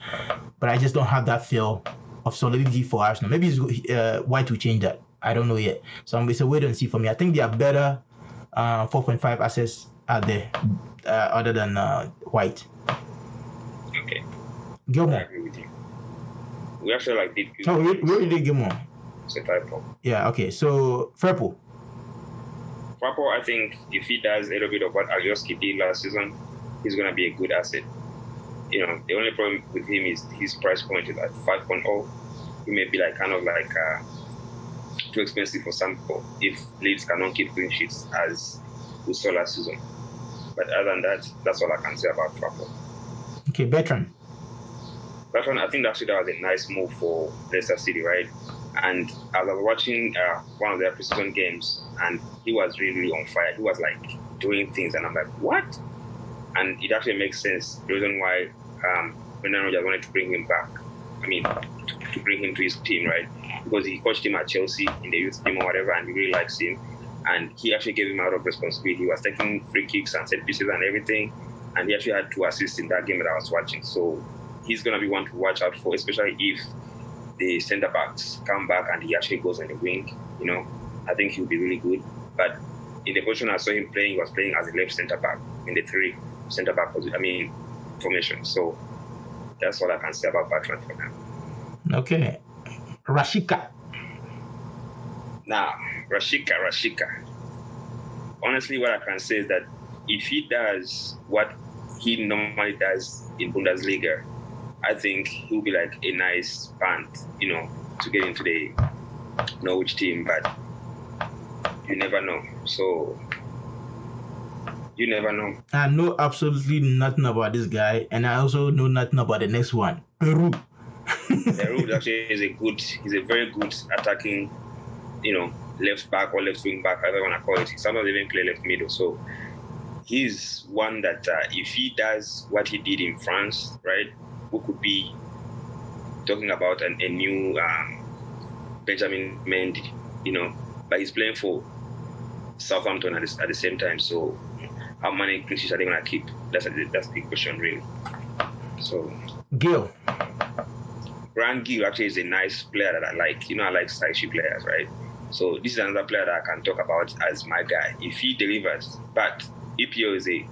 C: but I just don't have that feel of solidity for Arsenal. Maybe White will change that. I don't know yet. So it's a wait and see for me. I think there are better 4.5 assets out there other than White.
D: Okay.
C: Gilmore.
D: I agree with you. We actually did.
C: Oh, we already did Gilmore.
D: It's a typo.
C: Yeah. Okay. So Firpo.
D: Firpo, I think if he does a little bit of what Alioski did last season, he's gonna be a good asset. The only problem with him is his price point is at 5.0. He may be too expensive for some people if Leeds cannot keep clean sheets as we saw last season. But other than that, that's all I can say about Firpo.
C: Okay, Bertrand,
D: I think actually that was a nice move for Leicester City, right? And as I was watching one of their preseason games, and he was really on fire. He was doing things, and I'm like, what? And it actually makes sense. The reason why Brendan Rodgers wanted to bring him back. I mean, to bring him to his team, right? Because he coached him at Chelsea in the youth team or whatever, and he really likes him. And he actually gave him a lot of responsibility. He was taking free kicks and set pieces and everything. And he actually had 2 assists in that game that I was watching. So he's going to be one to watch out for, especially if the centre backs come back and he actually goes on the wing, I think he'll be really good. But in the position I saw him playing, he was playing as a left centre back in the 3 centre back formation. So that's all I can say about Bertrand for now.
C: Okay. Rashika.
D: Now, Rashika. Honestly, what I can say is that if he does what he normally does in Bundesliga, I think he'll be like a nice punt, to get into the Norwich team. But you never know. So you never know.
C: I know absolutely nothing about this guy, and I also know nothing about the next one, Peru.
D: Peru actually he's a very good attacking, left back or left wing back, however you want to call it. He sometimes even play left middle. So he's one that if he does what he did in France, right, we could be talking about a new Benjamin Mendy, but he's playing for Southampton at the same time. So how many clean sheets are they going to keep? That's the big question, really. So
C: Gil.
D: Grant Gil actually is a nice player that I like. I like stylish players, right? So this is another player that I can talk about as my guy if he delivers. But EPO is a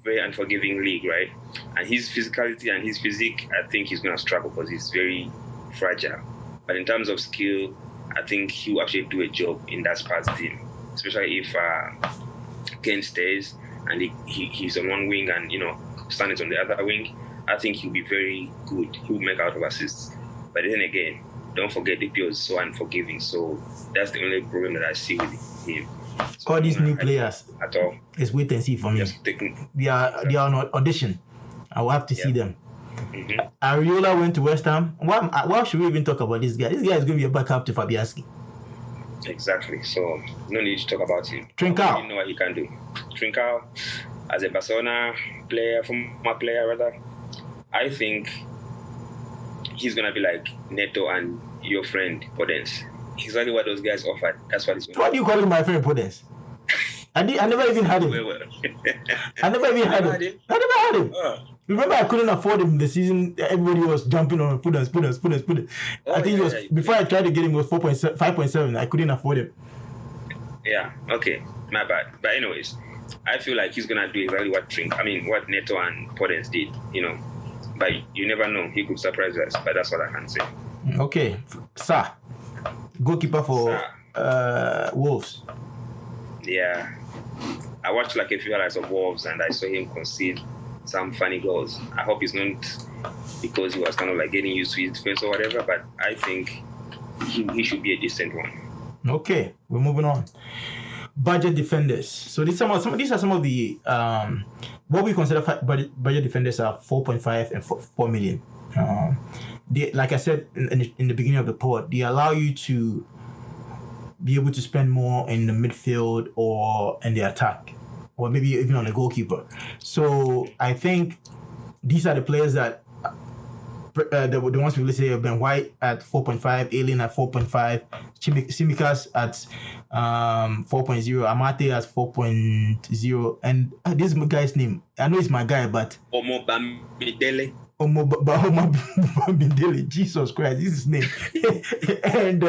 D: very unforgiving league, right? And his physicality and his physique, I think he's going to struggle because he's very fragile. But in terms of skill, I think he'll actually do a job in that Spurs team, especially if Kane stays and he's on one wing and, Stan is on the other wing. I think he'll be very good. He'll make out of assists. But then again, don't forget EPO is so unforgiving. So that's the only problem that I see with him. So
C: all these new players
D: at all.
C: It's wait and see for me. They are on audition. I will have to see them.
D: Mm-hmm.
C: Areola went to West Ham. Why should we even talk about this guy? This guy is going to be a backup to Fabianski.
D: Exactly. So no need to talk about him.
C: Trincao.
D: You know what he can do. Trincao, as a Barcelona player, former player rather, I think he's gonna be like Neto and your friend Podence. Exactly what those guys offered. That's what he's going to do.
C: Why do you call him my friend Podence? I never even had him. I never even had him. I never had him. Remember, I couldn't afford him the season. Everybody was jumping on Podence. I think it was before I tried to get him, it was 5.7. I couldn't afford him.
D: Yeah. Okay. My bad. But anyways, I feel like he's gonna do exactly what Neto and Podence did. But you never know. He could surprise us. But that's what I can say.
C: Okay, sir. Goalkeeper for Wolves.
D: Yeah. I watched like a few highlights of Wolves and I saw him concede some funny goals. I hope it's not because he was kind of like getting used to his defense or whatever, but I think he should be a decent one. Okay,
C: we're moving on. Budget defenders. So these are some of the what we consider budget defenders are 4.5 and 4 million. They, like I said in the beginning of the pod, they allow you to be able to spend more in the midfield or in the attack, or maybe even on the goalkeeper. So I think these are the players that the ones we say Ben White at 4.5, Alien at 4.5, Tsimikas at 4.0, Amate at 4.0, and this guy's name, I know it's my guy, but
D: Omobamidele.
C: Jesus Christ, this is his name. And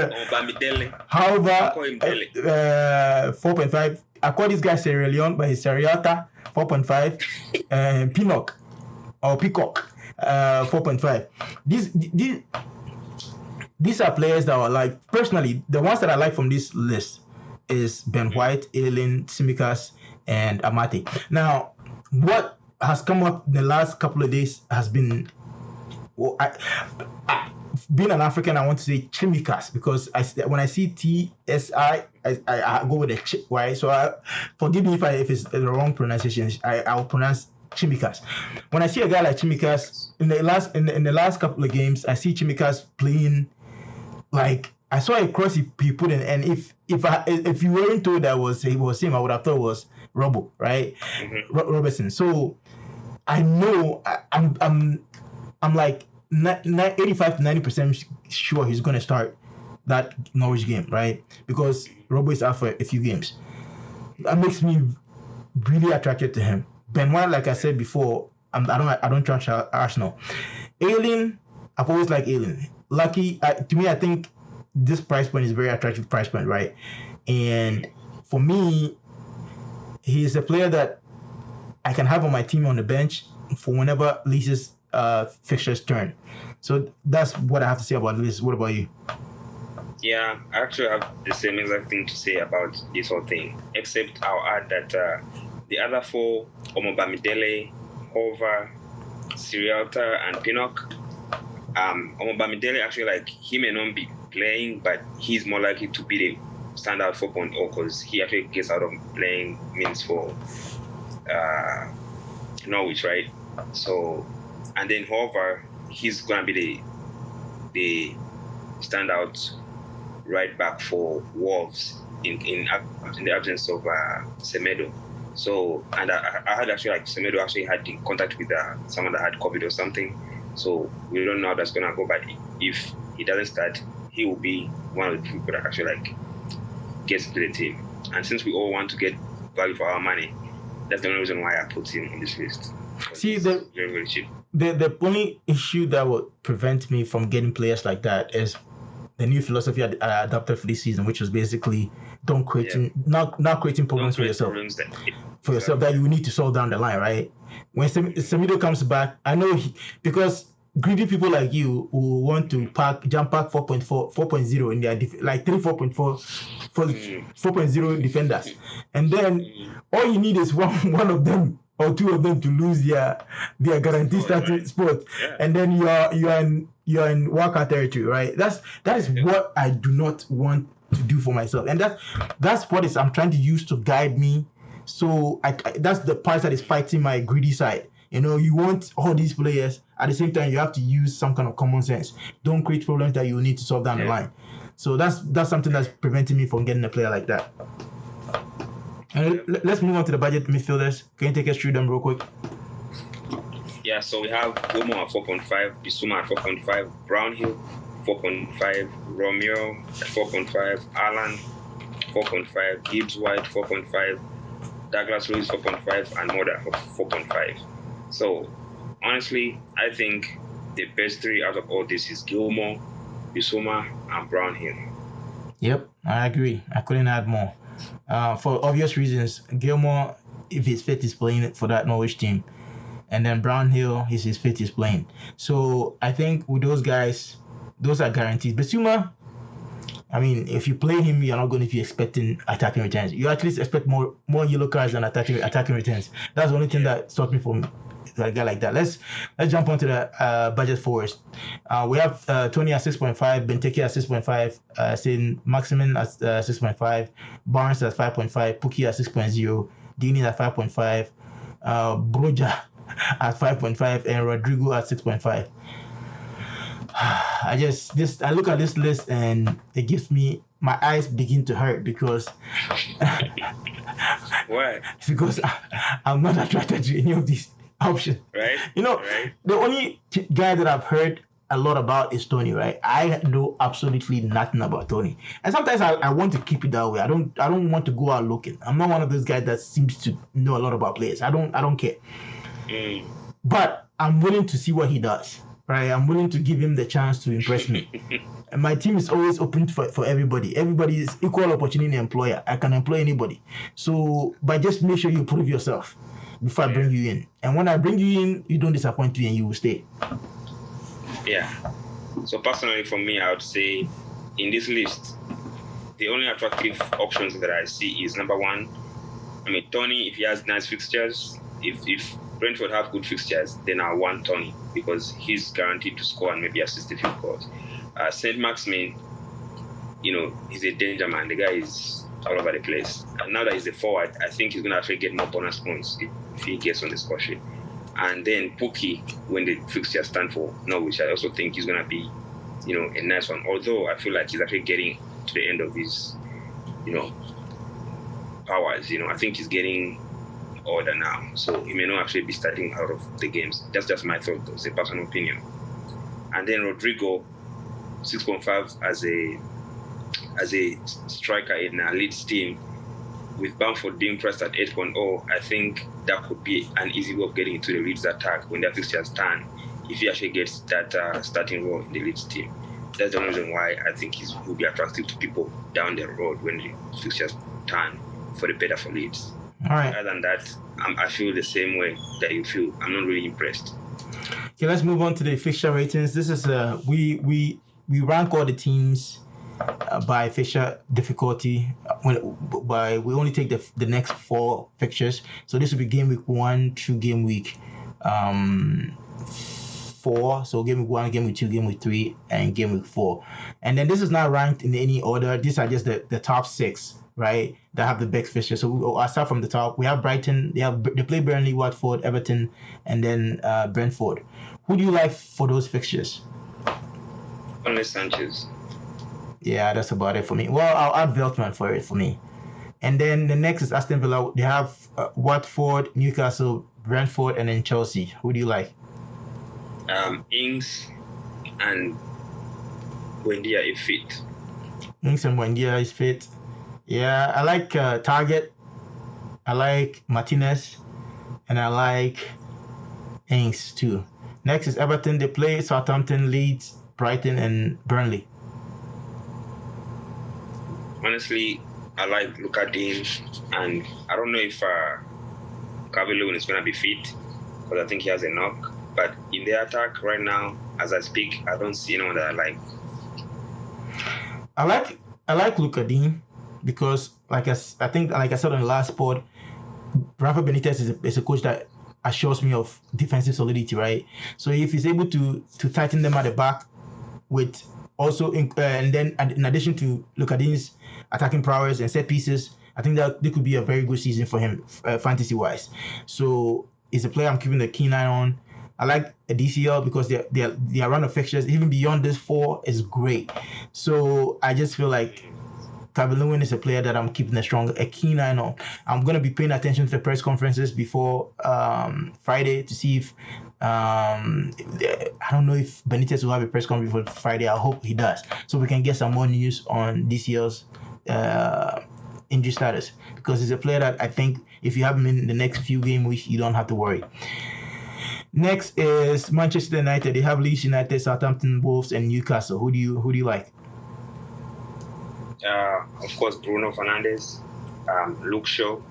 C: however, 4.5. I call this guy Sierra Leone, but he's Seriata 4.5, and Peacock 4.5. These are players that are like, personally, the ones that I like from this list is Ben White, Elin, Tsimikas, and Amate. Now, what has come up in the last couple of days has been, being an African, I want to say Tsimikas, because when I see TSI, I go with a chip, right? So forgive me if it's the wrong pronunciation. I'll pronounce Tsimikas. When I see a guy like Tsimikas in the last couple of games, I see Tsimikas playing like, I saw a cross he put in, and if you weren't told that it was him, I would have thought it was Robbo, right? Mm-hmm. Robertson. So I know I'm like 85 to 90% sure he's going to start that Norwich game, right? Because Robbo is out for a few games. That makes me really attracted to him. Ben White, like I said before, I don't trust Arsenal. Alien, I've always liked Alien. Lucky, to me, I think this price point is a very attractive price point, right? And for me, he's a player that I can have on my team on the bench for whenever Lisa's fixtures turn. So that's what I have to say about this. What about you?
D: Yeah, I actually have the same exact thing to say about this whole thing, except I'll add that the other four, Omobamidele, Hova, Sirialta, and Pinnock, Omobamidele actually, like, he may not be playing, but he's more likely to be the standout 4.0 because he actually gets out of playing minutes for Norwich, right? So, and then Hova, he's gonna be the standout right back for Wolves in the absence of Semedo. So, and I heard actually, like, Semedo actually had in contact with someone that had COVID or something. So we don't know how that's gonna go. But if he doesn't start, he will be one of the people that actually, like, gets to the team. And since we all want to get value for our money, that's the only reason why I put him in this list.
C: See,
D: very, very cheap.
C: The only issue that would prevent me from getting players like that is the new philosophy I adopted for this season, which was basically not creating problems for yourself. That you need to solve down the line, right? When Semedo comes back, I know because greedy people like you who want to jump pack 4.0 in their like 4.0 defenders, and then all you need is one of them or two of them to lose their guaranteed starting spot, and then you're in Waka territory, right? That is what I do not want to do for myself, and that's what I'm trying to use to guide me. So that's the part that is fighting my greedy side. You know, you want all these players. At the same time, you have to use some kind of common sense. Don't create problems that you need to solve down the line. So that's something that's preventing me from getting a player like that. And let's move on to the budget midfielders. Can you take us through them real quick?
D: Yeah, so we have Gomo at 4.5, Bissouma at 4.5, Brownhill 4.5, Romeo at 4.5, Alan 4.5, Gibbs White 4.5, Douglas Luiz 4.5, and Moda of 4.5. So honestly, I think the best three out of all this is Gilmore, Bissouma, and Brownhill.
C: Yep, I agree. I couldn't add more. For obvious reasons, Gilmore, if he's fit, is playing for that Norwich team. And then Brownhill, if he's fit, is playing. So I think with those guys, those are guaranteed. Bissouma, I mean, if you play him, you're not going to be expecting attacking returns. You at least expect more yellow cards than attacking returns. That's the only thing that stopped me from a guy like that. Let's jump onto the budget forwards. We have Tony at 6.5, Benteke at 6.5, Saint Maximin at 6.5, Barnes at 5.5, Pukki at 6.0, Dini at 5.5, Broja at 5.5, and Rodrigo at 6.5. I look at this list and it gives me, my eyes begin to hurt because
D: why?
C: Because I'm not attracted to any of these options.
D: Right.
C: You know, the only guy that I've heard a lot about is Tony, right? I know absolutely nothing about Tony. And sometimes I want to keep it that way. I don't want to go out looking. I'm not one of those guys that seems to know a lot about players. I don't care. But I'm willing to see what he does. Right, I'm willing to give him the chance to impress me. And my team is always open for everybody. Everybody is equal opportunity employer. I can employ anybody. So, but just make sure you prove yourself before I bring you in. And when I bring you in, you don't disappoint me and you will stay.
D: Yeah. So personally, for me, I would say in this list, the only attractive options that I see is number one. I mean, Tony, if he has nice fixtures, if Brentford have good fixtures, then I want Tony because he's guaranteed to score and maybe assist a few goals. Saint Maximin, he's a danger man. The guy is all over the place. And now that he's a forward, I think he's going to actually get more bonus points if he gets on the score sheet. And then Pukki, when the fixtures stand for Norwich, I also think he's going to be, a nice one. Although I feel like he's actually getting to the end of his, powers. I think he's getting older now, so he may not actually be starting out of the games. That's just my thought, though. It's a personal opinion. And then Rodrigo, 6.5 as a striker in a Leeds team, with Bamford being pressed at 8.0, I think that could be an easy way of getting into the Leeds attack when their fixtures turn, if he actually gets that starting role in the Leeds team. that's the reason why I think he will be attractive to people down the road when the fixtures turn for the better for Leeds.
C: All right.
D: Other than that, I feel the same way that you feel. I'm not really impressed.
C: Okay, let's move on to the fixture ratings. This is we rank all the teams by fixture difficulty. We only take the next 4 fixtures. So this will be game week 1 to game week 4. So game week 1, game week 2, game week 3, and game week 4. And then this is not ranked in any order. These are just the top 6, right, that have the best fixtures. So I'll start from the top. We have Brighton. They play Burnley, Watford, Everton, and then Brentford. Who do you like for those fixtures?
D: Only Sanchez.
C: Yeah, that's about it for me. Well, I'll add Veltman for me. And then the next is Aston Villa. They have Watford, Newcastle, Brentford, and then Chelsea. Who do you like?
D: Ings and Buendia is fit.
C: Ings and Buendia is fit. Yeah, I like Target. I like Martinez. And I like Ings too. Next is Everton. They play Southampton, Leeds, Brighton, and Burnley.
D: Honestly, I like Luka Dean, and I don't know if Calvert-Lewin is going to be fit because I think he has a knock. But in the attack right now, as I speak, I don't see anyone that I like.
C: I like Luka Dean because, like I said on the last pod, Rafa Benitez is a coach that assures me of defensive solidity, right? So if he's able to tighten them at the back with also and then in addition to Luka Dean's attacking prowess and set pieces, I think that there could be a very good season for him fantasy wise. So he's a player I'm keeping a keen eye on. I like a DCL because their run of fixtures, even beyond this 4, is great. So I just feel like Calvert-Lewin is a player that I'm keeping a keen eye on. I'm going to be paying attention to the press conferences before Friday to see if I don't know if Benitez will have a press conference for Friday. I hope he does, so we can get some more news on DCL's injury status, because he's a player that I think if you have him in the next few game weeks, you don't have to worry. Next is Manchester United. They have Leeds United, Southampton, Wolves, and Newcastle. Who do you like?
D: Of course, Bruno Fernandes, Luke Shaw,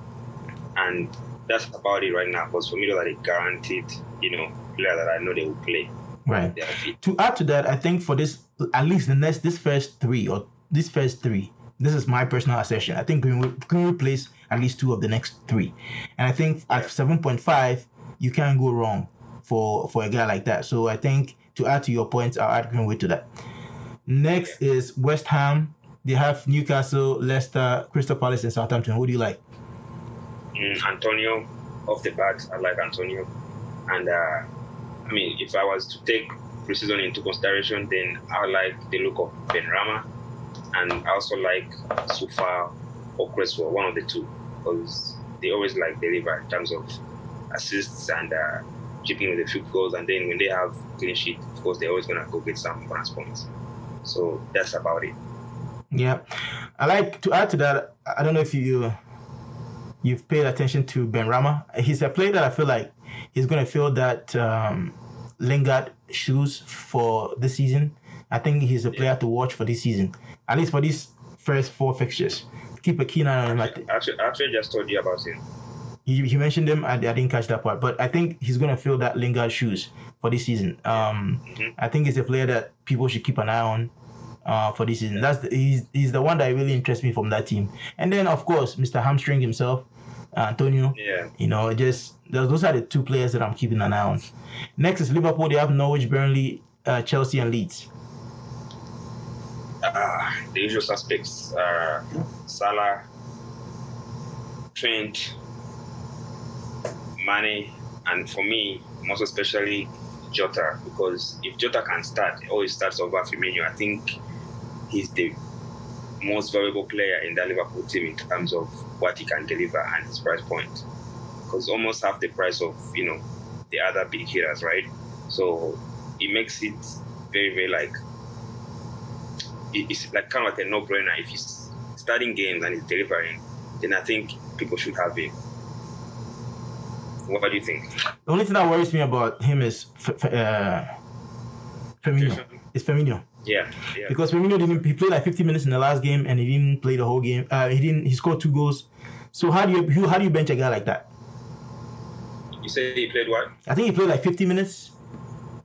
D: and that's about it right now. Because for me, those are the guaranteed, player that I know they will play.
C: Right. To add to that, I think for this, at least these first three, this is my personal assertion. I think Greenwood plays at least 2 of the next 3, and I think at 7.5, you can't go wrong for a guy like that. So I think to add to your points, I'll add Greenwood to that. Next is West Ham. They have Newcastle, Leicester, Crystal Palace, and Southampton. Who do you like?
D: Antonio, off the bat, I like Antonio. And if I was to take preseason into consideration, then I like the look of Benrahma, and I also like Sufa or Cresswell, one of the two, because they always deliver in terms of assists and chipping with a few goals. And then when they have clean sheet, of course, they're always gonna go get some bonus points. So that's about it.
C: Yeah, I like to add to that. I don't know if you've paid attention to Benrahma. He's a player that I feel like he's going to fill that Lingard shoes for this season. I think he's a player to watch for this season, at least for these first 4 fixtures. Keep a keen eye on him.
D: Actually, just told you about him.
C: You mentioned him. I didn't catch that part, but I think he's going to fill that Lingard shoes for this season. I think he's a player that people should keep an eye on. For this season, he's the one that really interests me from that team. And then of course, Mr. Hamstring himself, Antonio.
D: Yeah.
C: Those are the 2 players that I'm keeping an eye on. Next is Liverpool. They have Norwich, Burnley, Chelsea, and Leeds.
D: The usual suspects: Salah, Trent, Mane, and for me, most especially Jota, because if Jota can start, or he starts over Firmino, I think he's the most valuable player in the Liverpool team in terms of what he can deliver and his price point. Because almost half the price of the other big hitters, right? So it makes it very, very it's like kind of like a no-brainer. If he's starting games and he's delivering, then I think people should have him. What do you think?
C: The only thing that worries me about him is Firmino. It's Firmino.
D: Yeah.
C: Because Firmino didn't. He played like 50 minutes in the last game, and he didn't play the whole game. He scored 2 goals. So how do you bench a guy like that?
D: You say he played what?
C: I think he played like 50 minutes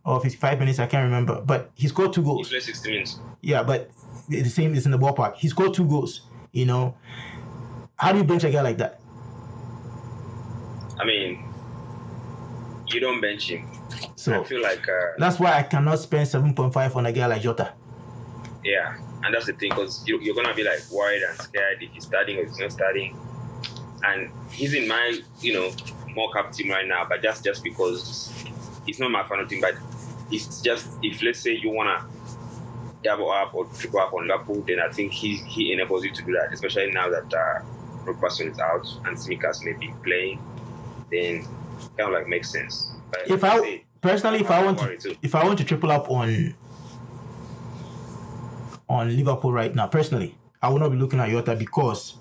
C: or 55 minutes. I can't remember, but he scored 2
D: He
C: goals.
D: played 60 minutes.
C: Yeah, but the same is in the ballpark. He scored 2 goals. You know, how do you bench a guy like that?
D: I mean, you don't bench him.
C: So
D: I feel like
C: that's why I cannot spend 7.5 on a guy like Jota.
D: yeah, and that's the thing, because you're gonna be like worried and scared if he's starting or he's not starting. And he's in my more cap team right now, but that's just because it's not my final team. But it's just, if let's say you wanna double up or triple up on Liverpool, then I think he enables you to do that, especially now that Robertson is out and Tsimikas may be playing. Then kind of like makes sense. But
C: If I want to triple up on Liverpool right now, personally, I will not be looking at Jota because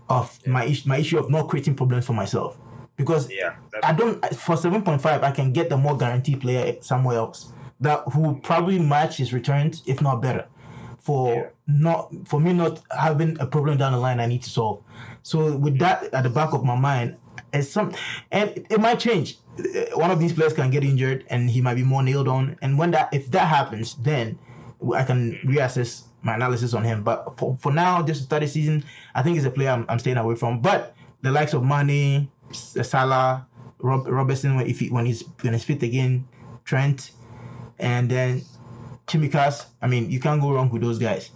C: of my issue of not creating problems for myself. Because I don't, for 7.5, I can get the more guaranteed player somewhere else that who probably match his returns, if not better, for me not having a problem down the line I need to solve. So with that at the back of my mind, and it might change. One of these players can get injured and he might be more nailed on. And if that happens, then I can reassess my analysis on him. But for now, just to start the season, I think he's a player I'm staying away from. But the likes of Mane, Salah, Robertson, when he's fit again, Trent, and then Tsimikas, I mean, you can't go wrong with those guys.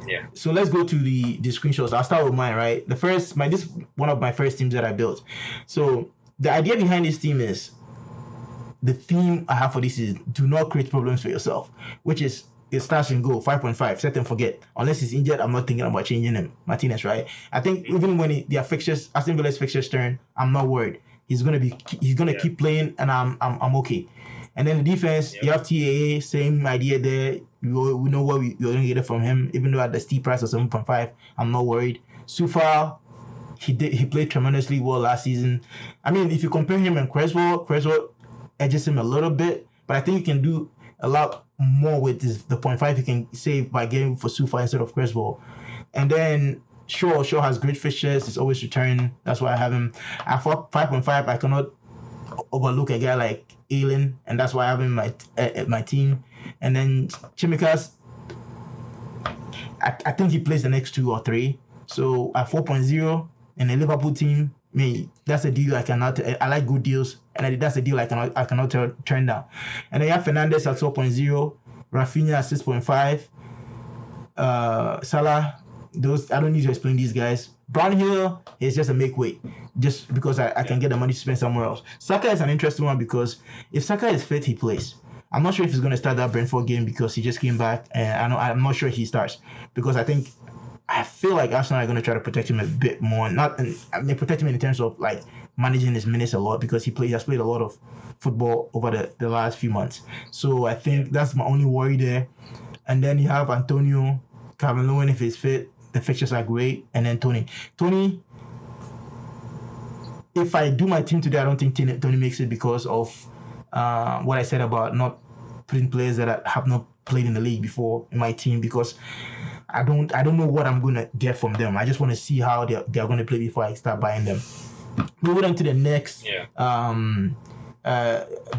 D: Yeah.
C: So let's go to the screenshots. I'll start with mine, right? This is one of my first teams that I built. So the idea behind this team is, the theme I have for this is do not create problems for yourself, which is it starts in goal 5.5, set and forget. Unless he's injured, I'm not thinking about changing him. Martinez, right? I think even when their fixtures, Aston Villa's fixtures turn, I'm not worried. He's gonna keep playing, and I'm okay. And then the defense, you have TAA, same idea there. We know what we're going to get it from him, even though at the steep price of 7.5, I'm not worried. Sufal, he played tremendously well last season. I mean, if you compare him and Creswell edges him a little bit, but I think you can do a lot more with the 0.5 you can save by getting for Sufal instead of Creswell. And then Shaw has great fixtures. He's always returning. That's why I have him. At 5.5, I cannot overlook a guy like Aylin, and that's why I have him at my team. And then Tsimikas, I think he plays the next 2 or 3. So at 4.0 in a Liverpool team, that's a deal I cannot. I like good deals, and that's a deal I cannot turn down. And then you have Fernandes at 4.0, Rafinha at 6.5, Salah. Those I don't need to explain these guys. Brownhill is just a make weight, just because I can get the money to spend somewhere else. Saka is an interesting one because if Saka is fit, he plays. I'm not sure if he's going to start that Brentford game because he just came back, and I'm not sure he starts because I feel like Arsenal are going to try to protect him a bit more. Protect him in terms of like managing his minutes a lot because he has played a lot of football over the last few months. So I think that's my only worry there. And then you have Antonio, Calvert-Lewin if he's fit. The fixtures are great. And then Tony, if I do my team today, I don't think Tony makes it because of what I said about not putting players that have not played in the league before in my team, because I don't know what I'm going to get from them. I just want to see how they're going to play before I start buying them. Moving on to the next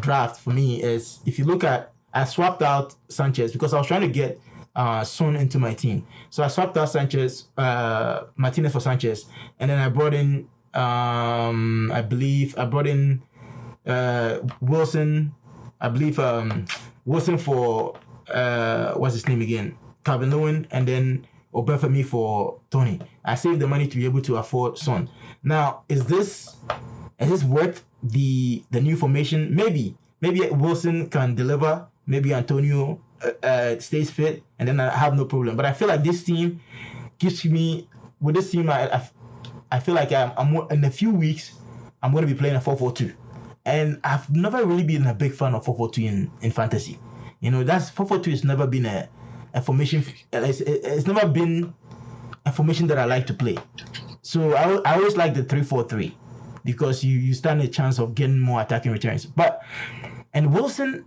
C: draft for me is, if you look at, I swapped out Sanchez because I was trying to get Son into my team. So I swapped out Martinez for Sanchez, and then I brought in Wilson. I believe Wilson for what's his name again? Calvert-Lewin, and then Obafemi for Tony. I saved the money to be able to afford Son. Now, is this worth the new formation? Maybe Wilson can deliver. Maybe Antonio stays fit, and then I have no problem. But I feel like this team gives me, with this team, I feel like I'm in a few weeks I'm going to be playing a 4-4-2, and I've never really been a big fan of 4-4-2 in fantasy. That's 4-4-2 has never been a formation. It's never been a formation that I like to play. So I always like the 3-4-3 because you stand a chance of getting more attacking returns. And Wilson,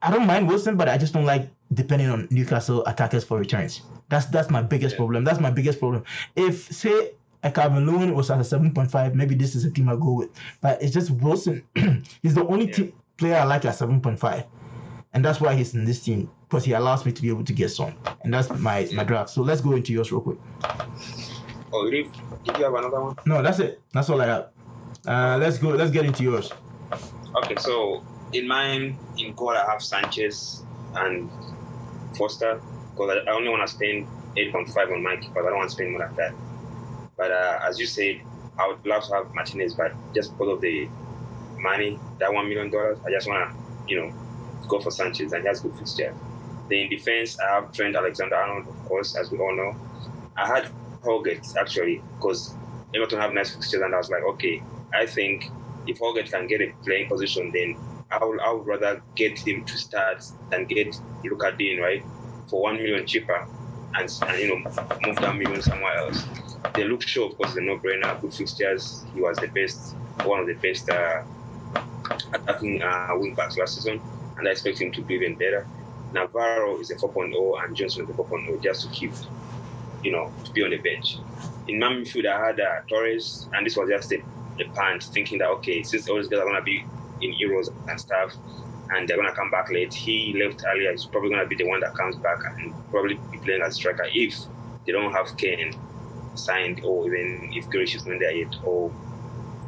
C: I don't mind Wilson, but I just don't like depending on Newcastle attackers for returns. That's my biggest problem. That's my biggest problem. If say a Calvin Lewin was at a 7.5, maybe this is a team I go with. But it's just Wilson. He's the only player I like at 7.5, and that's why he's in this team because he allows me to be able to get some, and that's my draft. So let's go into yours real quick.
D: Oh, did you have another one?
C: No, that's it. That's all I have. Let's go. Let's get into yours.
D: Okay, so in mine, in goal, I have Sanchez and Foster because I only want to spend 8.5 on my keeper. I don't want to spend more than that. But as you said, I would love to have Martinez, but just because of the money, that $1 million, I just want to, go for Sanchez, and he has good fixture. Then in defense, I have Trent Alexander-Arnold, of course, as we all know. I had Holgate, actually, because Everton have nice fixtures, and I was like, okay, I think if Holgate can get a playing position, then I would rather get him to start than get Luka Dean, right, for 1 million cheaper, and move that million somewhere else. The Luke Shaw, of course, is a no-brainer. Good fixtures. He was one of the best attacking wing backs last season, and I expect him to be even better. Navarro is a 4.0, and Johnson is a 4.0, just to keep, to be on the bench. In my midfield, I had Torres, and this was just a punt, thinking that, okay, since all these guys are going to be in Euros and stuff, and they're going to come back late, he left earlier, he's probably going to be the one that comes back and probably be playing as striker if they don't have Kane signed, or even if Grealish is not there yet, or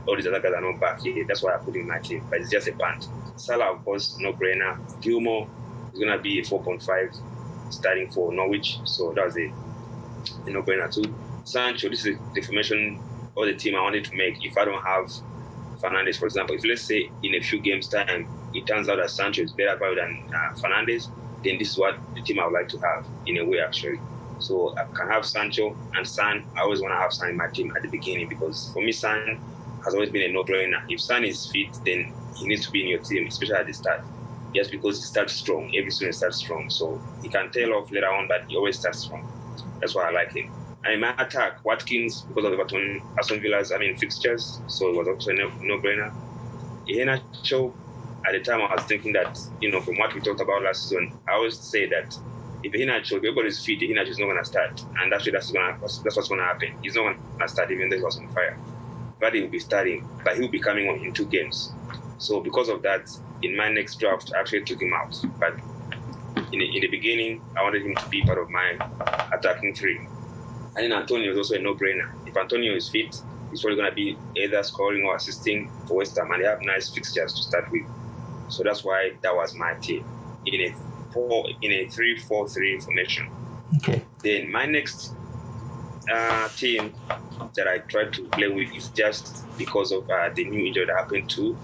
D: all these other guys are not back yet. That's why I put in my team, but it's just a punt. Salah, of course, no-brainer. Gilmore is going to be a 4.5 starting for Norwich, so that was a no-brainer too. Sancho, this is the formation or the team I wanted to make if I don't have Fernandes, for example. If let's say in a few games time it turns out that Sancho is better value than Fernandes, then this is what the team I would like to have in a way, actually. So I can have Sancho and Son. I always want to have Son in my team at the beginning because for me, Son has always been a no-brainer. If Son is fit, then he needs to be in your team, especially at the start. Just because he starts strong. Every season he starts strong. So he can tail off later on, but he always starts strong. That's why I like him. And in my attack, Watkins, because of Everton, Aston Villa's, fixtures, so it was also a no-brainer. Iheanacho, at the time I was thinking that, from what we talked about last season, I always say that if Iheanacho, if everybody's fit, Iheanacho is not going to start. And actually that's what's going to happen. He's not going to start even though he was on fire. But he will be starting, but he will be coming on in 2 games. So because of that, in my next draft, I actually took him out. But in the beginning, I wanted him to be part of my attacking 3. And then Antonio is also a no-brainer. If Antonio is fit, he's probably going to be either scoring or assisting for West Ham, and they have nice fixtures to start with. So that's why that was my team in a 3-4-3 formation.
C: Okay.
D: Then my next team that I tried to play with is just because of the new injury that happened to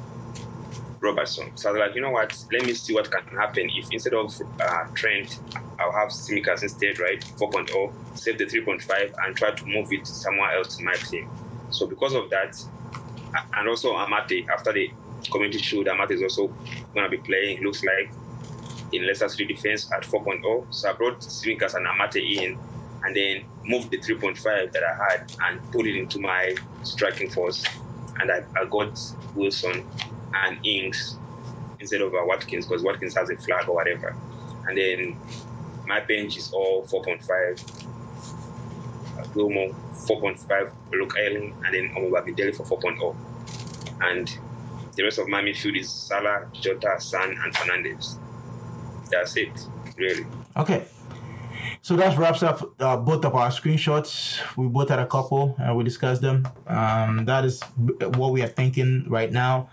D: Robertson. So I was like, you know what? Let me see what can happen if instead of Trent, I'll have Tsimikas instead, right? 4.0, save the 3.5, and try to move it somewhere else in my team. So because of that, and also Amate, after the community shield, Amate is also going to be playing, looks like, in Leicester City defense at 4.0. So I brought Tsimikas and Amate in, and then moved the 3.5 that I had and put it into my striking force. And I got Wilson and Ings instead of Watkins, because Watkins has a flag or whatever. And then my bench is all 4.5. Gilmore 4.5, Luke Ayling, and then Omobabidele for 4.0. And the rest of my midfield is Salah, Jota, Son, and Fernandes. That's it, really.
C: Okay. So that wraps up both of our screenshots. We both had a couple and we discussed them. That is what we are thinking right now.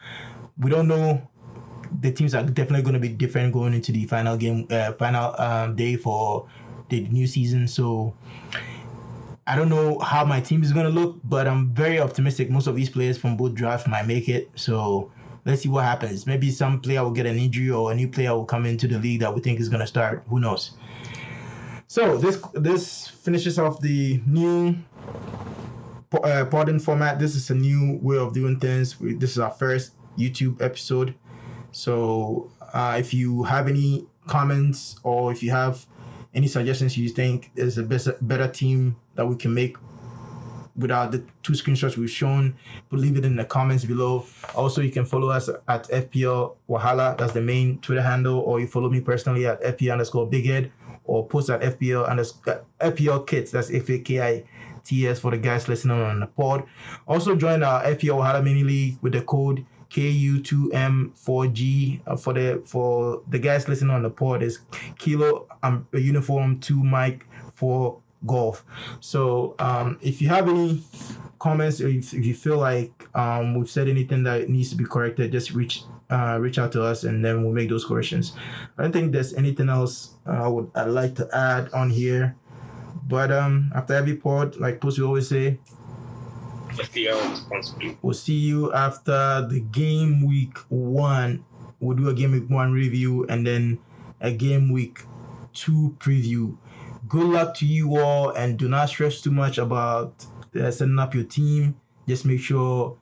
C: We don't know. The teams are definitely going to be different going into the final day for the new season. So I don't know how my team is going to look, but I'm very optimistic. Most of these players from both drafts might make it. So let's see what happens. Maybe some player will get an injury or a new player will come into the league that we think is going to start. Who knows? So this finishes off the new podden format. This is a new way of doing things. This is our first YouTube episode. So if you have any comments or if you have any suggestions you think is a better team that we can make without the 2 screenshots we've shown, but leave it in the comments below. Also, you can follow us at FPL Wahala. That's the main Twitter handle, or you follow me personally at FP_BigHead, or post at FPL Kits. That's FAKITS for the guys listening on the pod. Also, join our FPL Wahala mini league with the code KU2M4G. For the guys listening on the pod is Kilo Uniform 2 Mike 4 Golf. So if you have any comments, or if you feel like we've said anything that needs to be corrected, just reach out to us, and then we'll make those corrections. I don't think there's anything else I'd like to add on here. But after every pod, like Puss we always say, we'll see you after the game week 1. We'll do a game week 1 review and then a game week 2 preview. Good luck to you all, and do not stress too much about setting up your team. Just make sure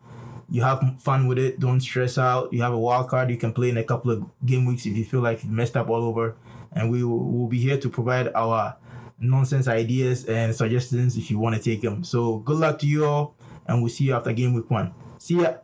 C: you have fun with it. Don't stress out. You have a wild card you can play in a couple of game weeks if you feel like you messed up all over. And we'll be here to provide our nonsense ideas and suggestions if you want to take them. So good luck to you all, and we'll see you after game week 1. See ya.